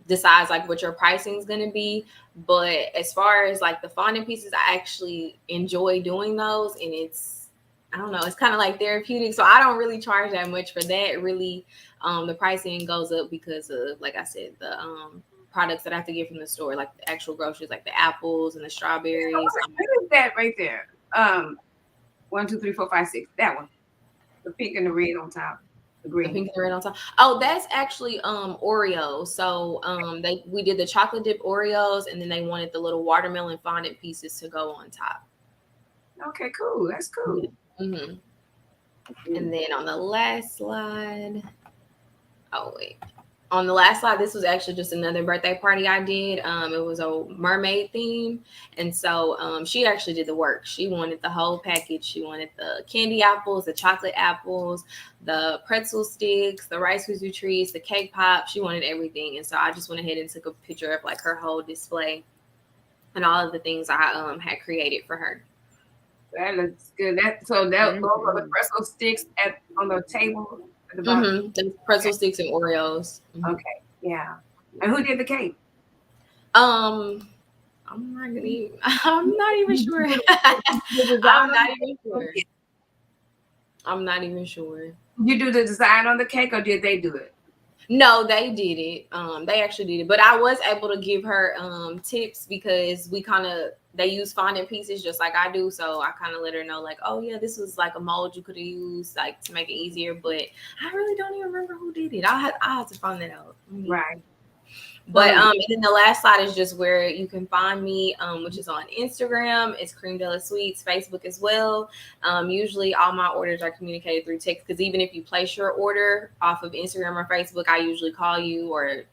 Speaker 3: decides like what your pricing is going to be. But as far as like the fondant pieces, I actually enjoy doing those, and it's kind of like therapeutic. So I don't really charge that much for that. Really, the pricing goes up because of, like I said, the products that I have to get from the store, like the actual groceries, like the apples and the strawberries.
Speaker 1: What is that right there? 1, 2, 3, 4, 5, 6. That one, the pink and the red on top. The green.
Speaker 3: Pink and red on top. Oh, that's actually Oreos. So we did the chocolate dip Oreos, and then they wanted the little watermelon fondant pieces to go on top.
Speaker 1: Okay, cool. That's cool.
Speaker 3: Mm-hmm. And then on the last slide, on the last slide, this was actually just another birthday party I did. It was a mermaid theme. And so she actually did the work. She wanted the whole package. She wanted the candy apples, the chocolate apples, the pretzel sticks, the Rice Krispie treats, the cake pop. She wanted everything. And so I just went ahead and took a picture of like her whole display and all of the things I had created for her.
Speaker 1: That looks good. Those are the pretzel sticks on the table.
Speaker 3: The pretzel sticks and Oreos.
Speaker 1: Okay, yeah. And who did the cake?
Speaker 3: I'm not even sure. I'm not even sure.
Speaker 1: You do the design on the cake, or did they do it?
Speaker 3: No, they did it. They actually did it, but I was able to give her tips because they use fondant pieces just like I do. So I kind of let her know like, oh yeah, this was like a mold you could have used like to make it easier. But I really don't even remember who did it. I have to find that out.
Speaker 1: Right.
Speaker 3: But and then the last slide is just where you can find me, which is on Instagram. It's Cream Della Sweets, Facebook as well. Usually all my orders are communicated through text because even if you place your order off of Instagram or Facebook, I usually call you or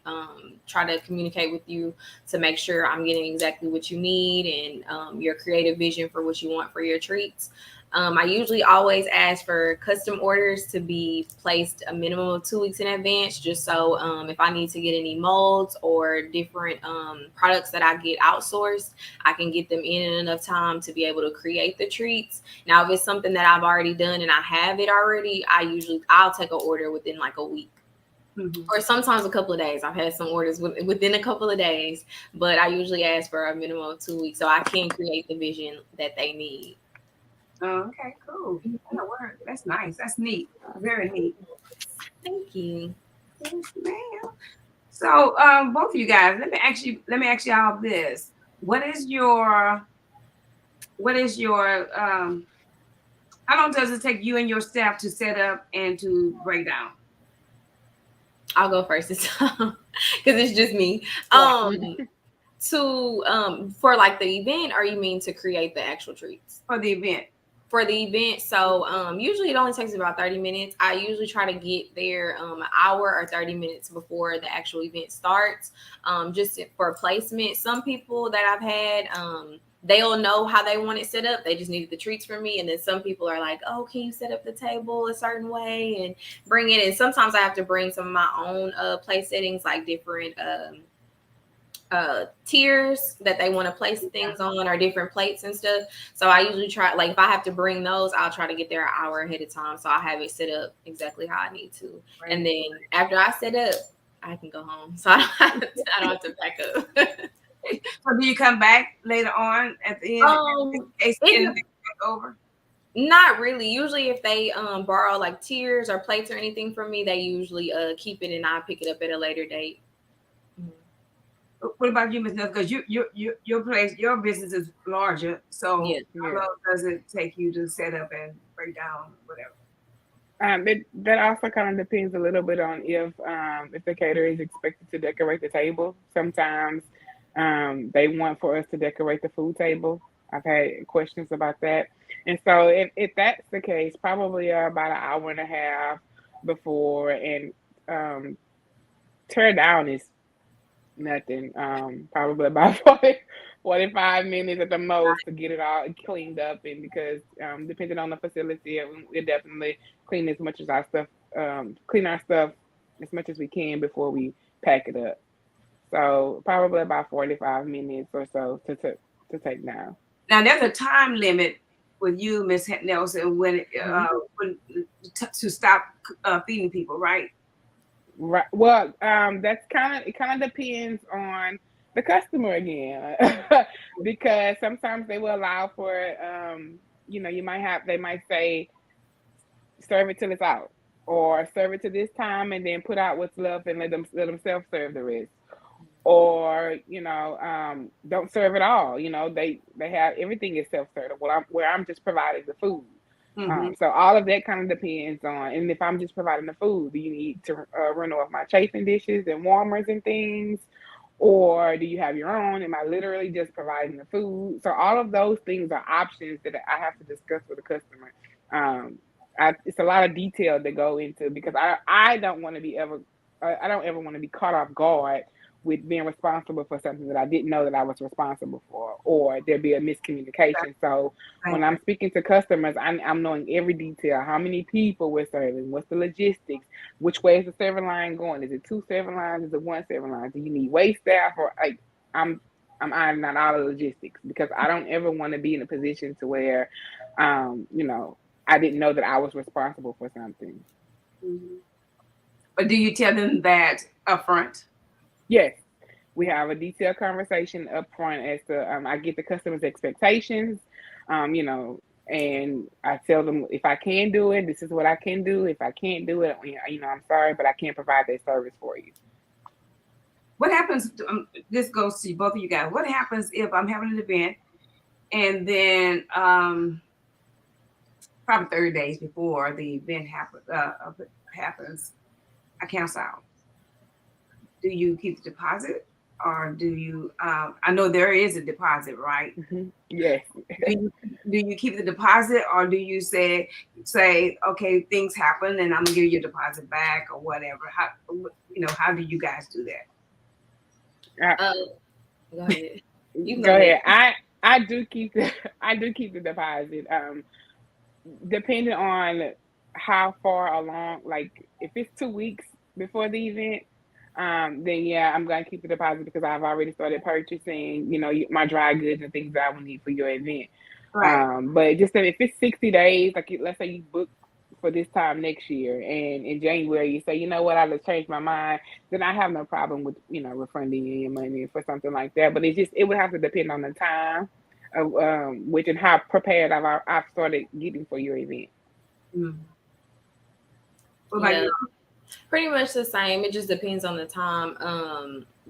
Speaker 3: try to communicate with you to make sure I'm getting exactly what you need and your creative vision for what you want for your treats. I usually always ask for custom orders to be placed a minimum of 2 weeks in advance, just so if I need to get any molds or different products that I get outsourced, I can get them in enough time to be able to create the treats. Now, if it's something that I've already done and I have it already, I'll take an order within like a week. Mm-hmm. Or sometimes a couple of days. I've had some orders within a couple of days, but I usually ask for a minimum of 2 weeks so I can create the vision that they need.
Speaker 1: Oh, okay, cool. That'll work. That's nice. That's neat. Very neat.
Speaker 3: Thank you.
Speaker 1: Yes, ma'am. So, both of you guys, let me ask you all this. What is your how long does it take you and your staff to set up and to break down?
Speaker 3: I'll go first this time because it's just me. For like the event, or you mean to create the actual treats?
Speaker 1: For the event.
Speaker 3: for the event. So usually it only takes about 30 minutes. I usually try to get there an hour or 30 minutes before the actual event starts, just for placement. Some people that I've had, they'll know how they want it set up. They just needed the treats from me. And then some people are like, oh, can you set up the table a certain way and bring it? And sometimes I have to bring some of my own place settings, like different tiers that they want to place things on, or different plates and stuff. So I usually try, like if I have to bring those, I'll try to get there an hour ahead of time, so I have it set up exactly how I need to. Right. And then after I set up, I can go home, so I don't have to pack up.
Speaker 1: So do you come back later on at the end? Over?
Speaker 3: Not really. Usually if they borrow like tiers or plates or anything from me, they usually keep it and I pick it up at a later date.
Speaker 1: What about you, Ms. Nelson? Because your place, your business is larger, so how long does it take you to set up and break down whatever?
Speaker 2: That also kind of depends a little bit on if the caterer is expected to decorate the table. Sometimes they want for us to decorate the food table. I've had questions about that, and so if that's the case, probably about an hour and a half before, and tear down is nothing. Probably about 45 minutes at the most to get it all cleaned up. And because depending on the facility, we definitely clean as much as our stuff, clean our stuff as much as we can before we pack it up. So probably about 45 minutes or so to take down.
Speaker 1: Now there's a time limit with you, Ms. Nelson, when to stop feeding people, right?
Speaker 2: Right. Well, it kind of depends on the customer again, because sometimes they will allow for, they might say, serve it till it's out, or serve it to this time and then put out what's left and let them self-serve the rest, or don't serve it all. They have everything is self-serve. Where I'm just providing the food. So all of that kind of depends on, and if I'm just providing the food, do you need to run off my chafing dishes and warmers and things, or do you have your own? Am I literally just providing the food? So all of those things are options that I have to discuss with the customer. It's a lot of detail that go into, because I don't want to be I don't ever want to be caught off guard with being responsible for something that I didn't know that I was responsible for, or there be a miscommunication. So when I'm speaking to customers, I'm knowing every detail: how many people we're serving, what's the logistics, which way is the serving line going? Is it 2 serving lines? Is it 1 serving line? Do you need wait staff? Or I'm ironing out all the logistics, because I don't ever want to be in a position to where, I didn't know that I was responsible for something.
Speaker 1: Mm-hmm. But do you tell them that up front?
Speaker 2: Yes, we have a detailed conversation up front as to, I get the customer's expectations, and I tell them, if I can do it, this is what I can do. If I can't do it, I'm sorry, but I can't provide that service for you.
Speaker 1: What happens, this goes to both of you guys, what happens if I'm having an event and then probably 30 days before the event happens, I cancel out? Do you keep the deposit, or do you? I know there is a deposit, right?
Speaker 2: Mm-hmm. Yes.
Speaker 1: do you keep the deposit, or do you say, okay, things happen, and I'm gonna give you your deposit back, or whatever? How do you guys do that?
Speaker 3: Go ahead.
Speaker 2: Go ahead. I do keep the deposit. Depending on how far along, like if it's 2 weeks before the event, then yeah, I'm going to keep the deposit, because I've already started purchasing, my dry goods and things that I will need for your event. Right. But just if it's 60 days, like let's say you book for this time next year, and in January you say, you know what, I just changed my mind, then I have no problem with, refunding you your money for something like that. But it would have to depend on the time of which and how prepared I've started getting for your event.
Speaker 1: Mm. What about you?
Speaker 3: Pretty much the same. It just depends on the time.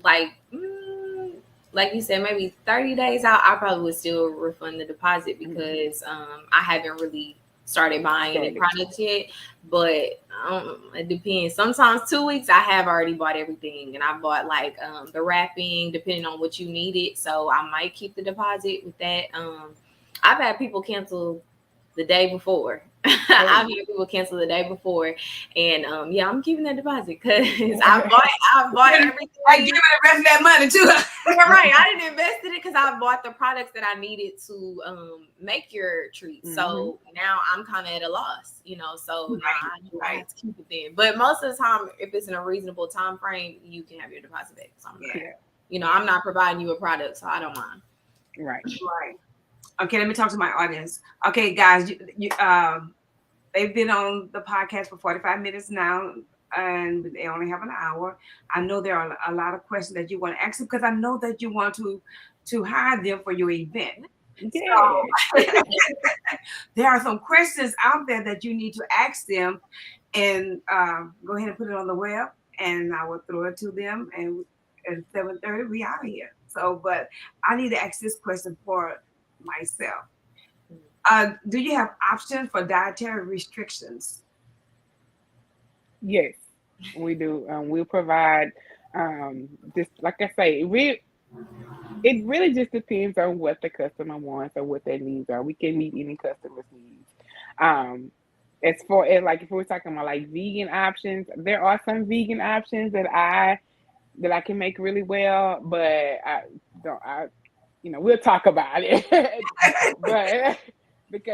Speaker 3: Like you said, maybe 30 days out, I probably would still refund the deposit, because I haven't really started buying any products yet. But it depends. Sometimes 2 weeks, I have already bought everything, and I bought like the wrapping, depending on what you needed. So I might keep the deposit with that. I've had people cancel the day before. I've had people cancel the day before, and yeah, I'm keeping that deposit because I bought everything.
Speaker 1: I give it the rest of that money too.
Speaker 3: You're right. I didn't invest in it because I bought the products that I needed to make your treats. So now I'm kind of at a loss, So now I have to keep it then. But most of the time, if it's in a reasonable time frame, you can have your deposit back. So I'm not providing you a product, so I don't mind.
Speaker 2: Right.
Speaker 1: Okay, let me talk to my audience. Okay, guys, they've been on the podcast for 45 minutes now, and they only have an hour. I know there are a lot of questions that you want to ask them because I know that you want to hire them for your event.
Speaker 2: Yeah.
Speaker 1: So, there are some questions out there that you need to ask them, and go ahead and put it on the web, and I will throw it to them. And at 7:30, we out of here. So, but I need to ask this question for myself. Do you have options for dietary restrictions?
Speaker 2: Yes, we do. We'll provide just like I say, it really just depends on what the customer wants or what their needs are. We can meet any customer's needs. As far as like if we're talking about like vegan options, there are some vegan options that I can make really well, but we'll talk about it.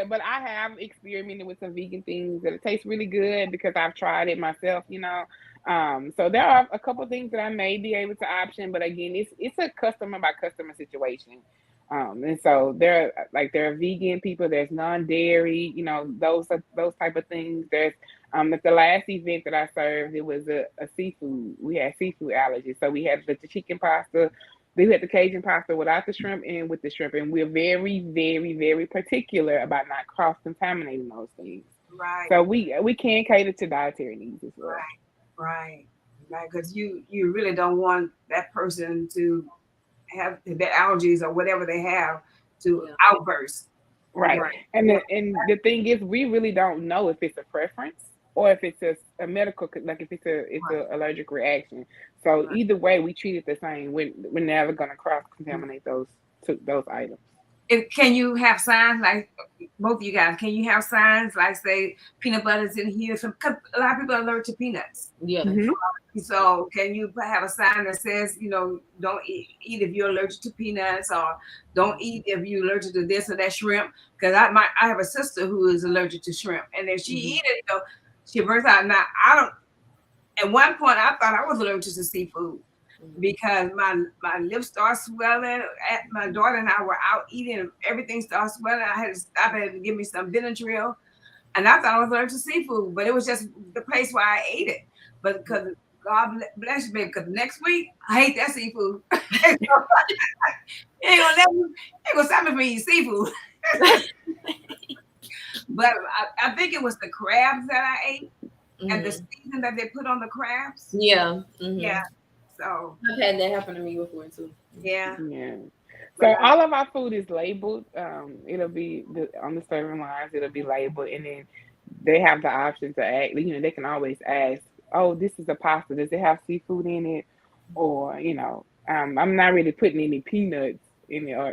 Speaker 2: but I have experimented with some vegan things that it tastes really good because I've tried it myself, So there are a couple of things that I may be able to option, but again, it's a customer by customer situation. And so there are vegan people, there's non-dairy, those type of things. There's at the last event that I served, it was a seafood. We had seafood allergies, so we had the chicken pasta. We had the Cajun pasta without the shrimp and with the shrimp, and we're very, very, very particular about not cross-contaminating those things.
Speaker 1: Right.
Speaker 2: So we can cater to dietary needs as well.
Speaker 1: Right. Because you really don't want that person to have their allergies or whatever they have to outburst.
Speaker 2: Right. And the thing is, we really don't know if it's a preference or if it's a medical, like if it's an allergic reaction. So either way, we treat it the same. We're never going to cross-contaminate those items.
Speaker 1: Can you have signs like both of you guys? Can you have signs like say peanut butter's in here? A lot of people are allergic to peanuts.
Speaker 3: Yeah.
Speaker 2: Mm-hmm.
Speaker 1: So can you have a sign that says, don't eat if you're allergic to peanuts, or don't eat if you're allergic to this or that shrimp? Because I have a sister who is allergic to shrimp, and if she eat it, she bursts out. Now at one point I thought I was allergic to seafood. Because my lips start swelling. My daughter and I were out eating, and everything started swelling. I had to stop and to give me some Benadryl, and I thought I was allergic to seafood, but it was just the place where I ate it. But because God bless you, baby, because next week I hate that seafood. It ain't gonna stop me from eating seafood. But I think it was the crabs that I ate, and the season that they put on the crabs.
Speaker 3: Yeah.
Speaker 1: Yeah. So
Speaker 3: I've had that happen to me before too.
Speaker 1: Yeah.
Speaker 2: So all of our food is labeled. It'll be on the serving lines. It'll be labeled, and then they have the option to ask. They can always ask, "Oh, this is a pasta. Does it have seafood in it?" Or I'm not really putting any peanuts in it or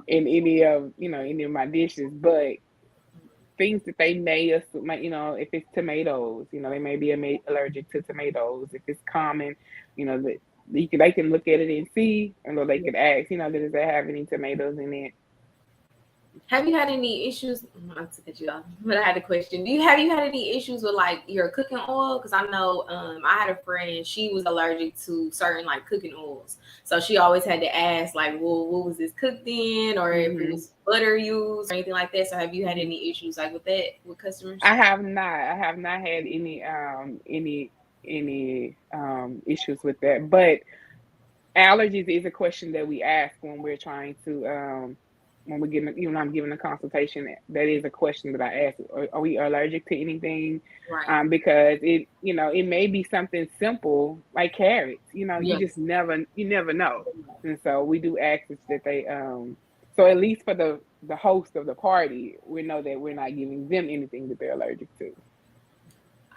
Speaker 2: in any of any of my dishes, but things that they may, if it's tomatoes, they may be allergic to tomatoes. If it's common, they can look at it and see, and or they could ask, does it have any tomatoes in it?
Speaker 3: Have you had any issues? Not to cut you off, but I had a question. Have you had any issues with like your cooking oil? Because I know I had a friend, she was allergic to certain like cooking oils, so she always had to ask like, well, what was this cooked in, or if it was butter used or anything like that. So have you had any issues like with that with customers?
Speaker 2: I have not had any issues with that, but allergies is a question that we ask when we're trying to when we're getting, I'm giving a consultation. That is a question that I ask: Are we allergic to anything?
Speaker 3: Right.
Speaker 2: Because it may be something simple like carrots. You just never know, and so we do ask that they. So at least for the host of the party, we know that we're not giving them anything that they're allergic to.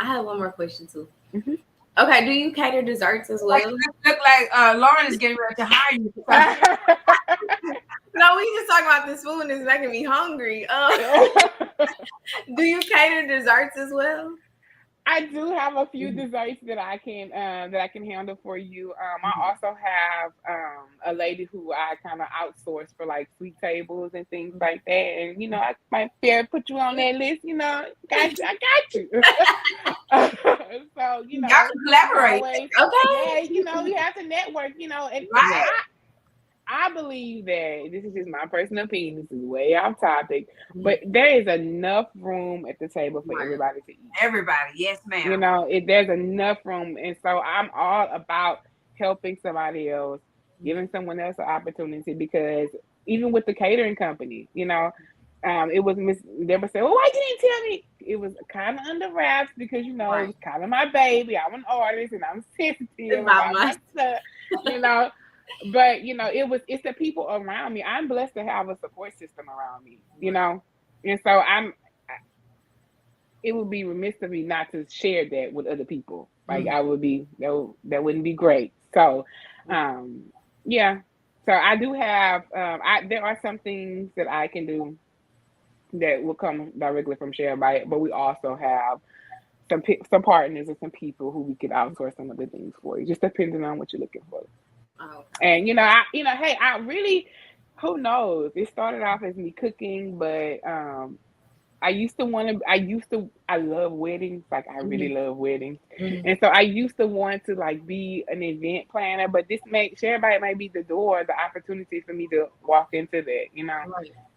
Speaker 3: I have one more question too.
Speaker 2: Mm-hmm.
Speaker 3: Okay, do you cater desserts as well?
Speaker 1: Look like Lauren is getting ready to hire you.
Speaker 3: No, we just talking about this food and it's making me hungry. Do you cater desserts as well?
Speaker 2: I do have a few desserts that I can handle for you. I also have a lady who I kind of outsource for like sweet tables and things like that. And I might put you on that list. I got you. So
Speaker 1: y'all can collaborate.
Speaker 2: Always,
Speaker 3: Okay.
Speaker 2: yeah, we have to network. And
Speaker 1: Right.
Speaker 2: I believe that this is just my personal opinion. This is way off topic, but there is enough room at the table for everybody to eat.
Speaker 1: Everybody, yes, ma'am.
Speaker 2: There's enough room, and so I'm all about helping somebody else, giving someone else an opportunity. Because even with the catering company, it was Miss Deborah said, "Well, why you didn't tell me?" It was kind of under wraps because it was kind of my baby. I'm an artist and I'm sensitive about my stuff, But it's the people around me. I'm blessed to have a support system around me, and so it would be remiss of me not to share that with other people. Like that wouldn't be great. So, yeah. So I do have. There are some things that I can do that will come directly from Share by It, but we also have some partners and some people who we could outsource some of the things for you, just depending on what you're looking for. And hey, I really, who knows? It started off as me cooking, but I love weddings. Like I really love weddings, and so I used to want to like be an event planner. But Share by It might be the door, the opportunity for me to walk into that.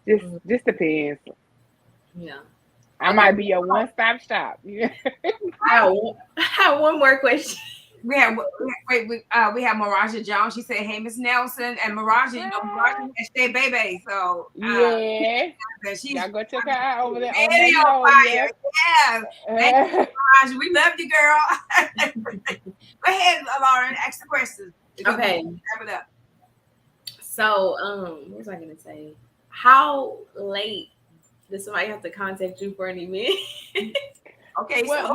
Speaker 2: Just depends.
Speaker 3: Yeah,
Speaker 2: I might be a one-stop shop.
Speaker 3: I have one more question.
Speaker 1: We have Maraja Jones. She said, "Hey, Miss Nelson," and Maraja, Maraja is Shea Baby. So
Speaker 2: y'all go check her out over there.
Speaker 1: On fire. Yeah. Thank you, Maraja. We love you, girl. Go ahead, Lauren. Ask the question.
Speaker 3: Okay.
Speaker 1: Wrap it up.
Speaker 3: So, what was I gonna say? How late does somebody have to contact you for an event?
Speaker 1: Okay.
Speaker 2: Well,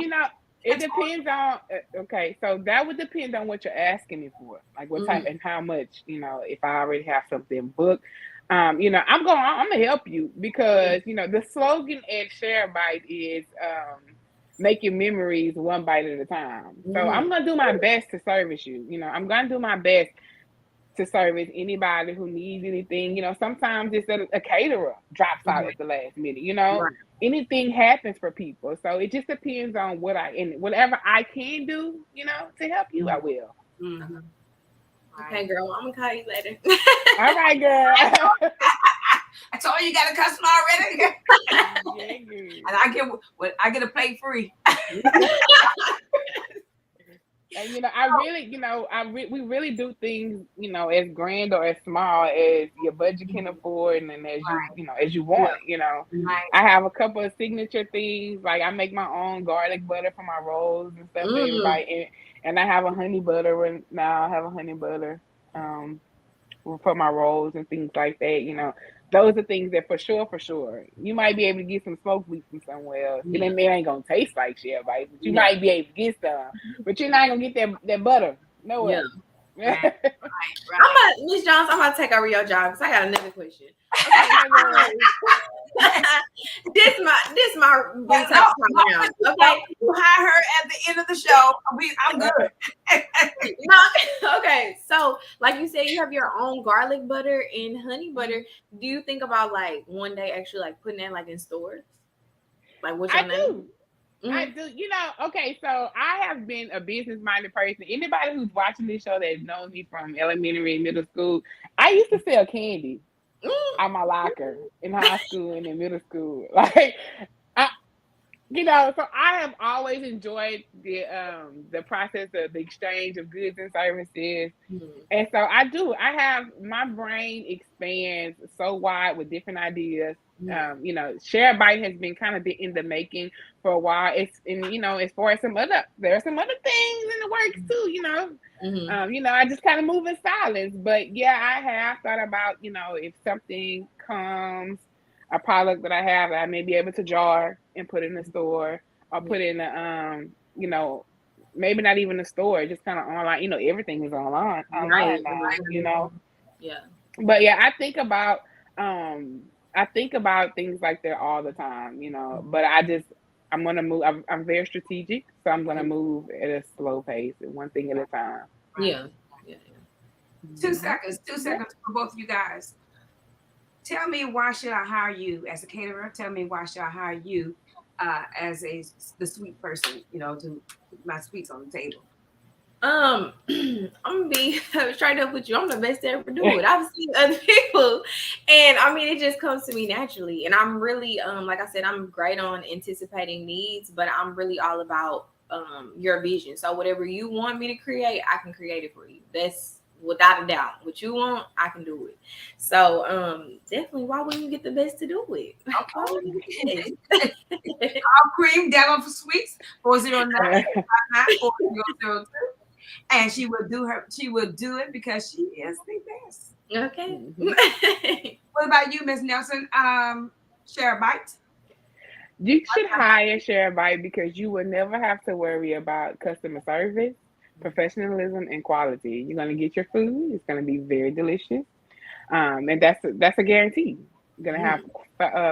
Speaker 2: it depends on. Okay, so that would depend on what you're asking me for, like what type and how much. If I already have something booked, I'm gonna help you because the slogan at Share Bite is making memories one bite at a time. So I'm gonna do my best to service you. I'm gonna do my best to service anybody who needs anything. Sometimes it's a caterer drops out at the last minute. Anything happens for people. So it just depends on whatever I can do, to help you, I will.
Speaker 3: Okay, girl, I'm gonna call you later.
Speaker 2: All right, girl.
Speaker 1: I told you got a customer already. And I get a plate free.
Speaker 2: And we really do things, as grand or as small as your budget can afford, and then as you want. I have a couple of signature things, like I make my own garlic butter for my rolls and stuff for everybody, and I have a honey butter now. I have a honey butter for my rolls and things like that. Those are things that for sure you might be able to get some smoked meat from somewhere else. It ain't gonna taste like Share Bite, but you might be able to get some. But you're not gonna get that butter nowhere.
Speaker 1: Right.
Speaker 3: Miss Jones, I'm about to take over your job because I got another question. This my
Speaker 1: okay. You hire her at the end of the show. I'm good.
Speaker 3: Okay, so like you said, you have your own garlic butter and honey butter. Do you think about like one day actually like putting that like in stores? Like what's your name?
Speaker 2: I do. Okay, so I have been a business-minded person. Anybody who's watching this show that knows me from elementary and middle school, I used to sell candy on my locker in high school and in middle school. Like, so I have always enjoyed the process of the exchange of goods and services. And so I have, my brain expands so wide with different ideas. Share Bite has been kind of in the making for a while. As far as there are some other things in the works too, I just kind of move in silence. But yeah, I have thought about, if something comes, a product that I have that I may be able to jar and put in the store, or put in maybe not even the store, just kind of online. Everything is online now, Yeah. But yeah, I think about I think about things like that all the time, but I'm gonna move. I'm very strategic, so I'm gonna move at a slow pace, one thing at a time.
Speaker 3: Yeah. Yeah.
Speaker 1: 2 seconds. Two
Speaker 2: Yeah.
Speaker 1: seconds for both of you guys. Tell me, why should I hire you as a caterer? Tell me, why should I hire you as the sweet person? To put my sweets on the table.
Speaker 3: I'm gonna be straight up with you. I'm the best to ever do it. I've seen other people, and I mean, it just comes to me naturally. And I'm really, like I said, I'm great on anticipating needs, but I'm really all about your vision. So whatever you want me to create, I can create it for you. That's without a doubt. What you want, I can do it. So definitely, why wouldn't you get the best to do it? Why wouldn't you get the best?
Speaker 1: Cream Devil for Sweets 409 4002. And she will do it because she is the best.
Speaker 3: Okay.
Speaker 1: What about you, Miss Nelson? Share a bite.
Speaker 2: You should hire ShareBite because you will never have to worry about customer service, professionalism, and quality. You're gonna get your food. It's gonna be very delicious, and that's a guarantee. You're gonna have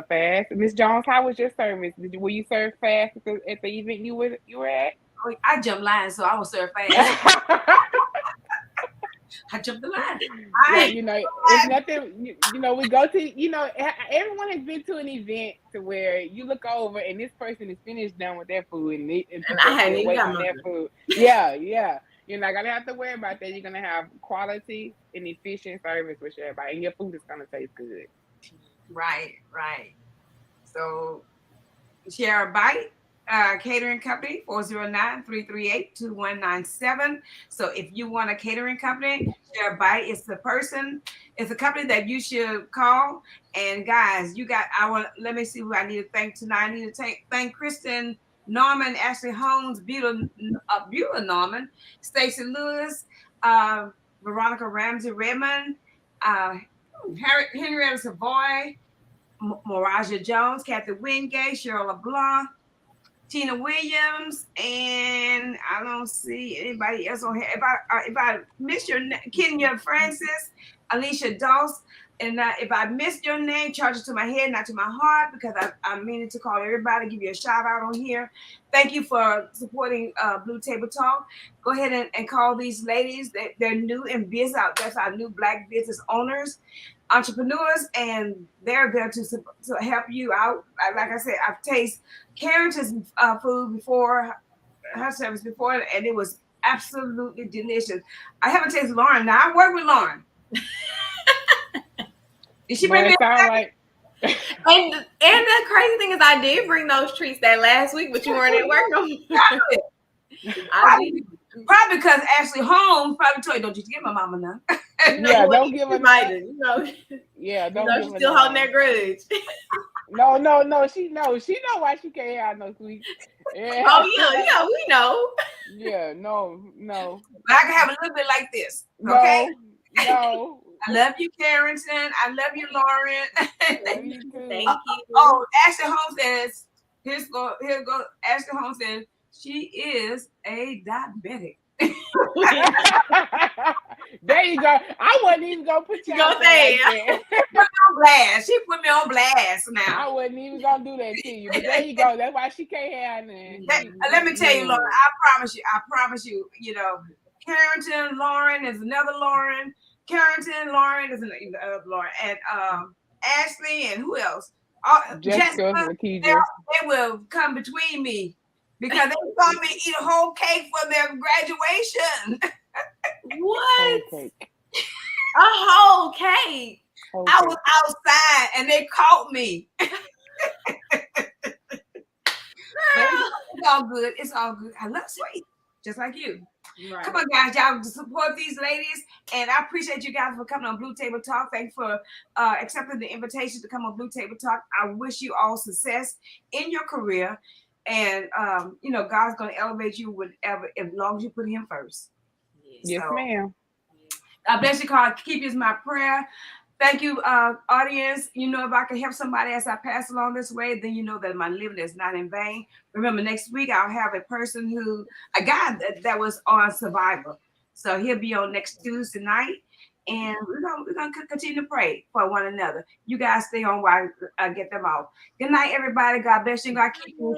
Speaker 2: fast. Miss Jones, how was your service? Were you served fast at the event you were at?
Speaker 1: Oh, I jumped lines, so I was served fast. I jumped the line.
Speaker 2: It's nothing. We go to. Everyone has been to an event to where you look over and this person is finished done with their food, and
Speaker 3: I hadn't even got
Speaker 2: their food. Yeah. You're not gonna have to worry about that. You're gonna have quality and efficient service with everybody, and your food is gonna taste good.
Speaker 1: Right. So, share a bite. Catering company 409-338-2197. So if you want a catering company, Share a Bite is the person. It's a company that you should call. And guys, let me see who I need to thank tonight. I need to thank Kristen Norman, Ashley Holmes, Beulah Norman, Stacey Lewis, Veronica Ramsey Redmond, Henrietta Savoy, Moraja Jones, Kathy Wingate, Cheryl LeBlanc, Tina Williams, and I don't see anybody else on here. If I miss your name, Kenya Francis, Alicia Dawes, and if I missed your name, charge it to my head, not to my heart, because I'm meaning to call everybody, give you a shout out on here. Thank you for supporting Blue Table Talk. Go ahead and call these ladies. They're new in business. That's our new Black business owners, entrepreneurs, and they're there to help you out. Like I said, I've tasted Carrington's food before, her service before, and it was absolutely delicious. I haven't tasted Lauren. Now I work with Lauren. Did she bring me
Speaker 2: like?
Speaker 3: And the crazy thing is, I did bring those treats that last week, but you weren't at work no more.
Speaker 1: Probably because Ashley Holmes probably told you, don't you give my mama none.
Speaker 2: Yeah, don't give her
Speaker 3: none.
Speaker 2: Yeah, don't give
Speaker 3: she's
Speaker 2: her
Speaker 3: still holding that grudge.
Speaker 2: No, she know why she can't have no sweets.
Speaker 3: Yeah. Oh yeah, we know.
Speaker 2: Yeah, no.
Speaker 1: But I can have a little bit like this. Okay.
Speaker 2: No.
Speaker 1: I love you, Carrington. I love you, Lauren.
Speaker 3: Thank you.
Speaker 1: Oh, Ashley Holmes says, here go. Ashley Holmes says she is a diabetic.
Speaker 2: There you go. I wasn't even gonna put you on
Speaker 1: blast. She put me on blast now.
Speaker 2: I wasn't even gonna do that to you. But there you go. That's why she can't have none.
Speaker 1: Let me tell you, Lauren. I promise you. Carrington, Lauren is another Lauren. Carrington, Lauren is another Lauren, and Ashley, and who else? Jessica. They will come between me because they saw me eat a whole cake for their graduation.
Speaker 3: What? A whole cake.
Speaker 1: I was outside and they caught me. It's all good. It's all good. I love sweet, just like you. Right. Come on, guys, y'all support these ladies, and I appreciate you guys for coming on Blue Table Talk. Thanks for accepting the invitation to come on Blue Table Talk. I wish you all success in your career, and God's going to elevate you whatever, as long as you put Him first.
Speaker 2: Yes, ma'am.
Speaker 1: God bless you, Carl. Keep you as my prayer. Thank you, audience. If I can help somebody as I pass along this way, then you know that my living is not in vain. Remember, next week I'll have a guy that was on Survivor. So he'll be on next Tuesday night. And we're gonna continue to pray for one another. You guys stay on while I get them off. Good night, everybody. God bless you. God keep you.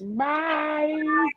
Speaker 2: Bye.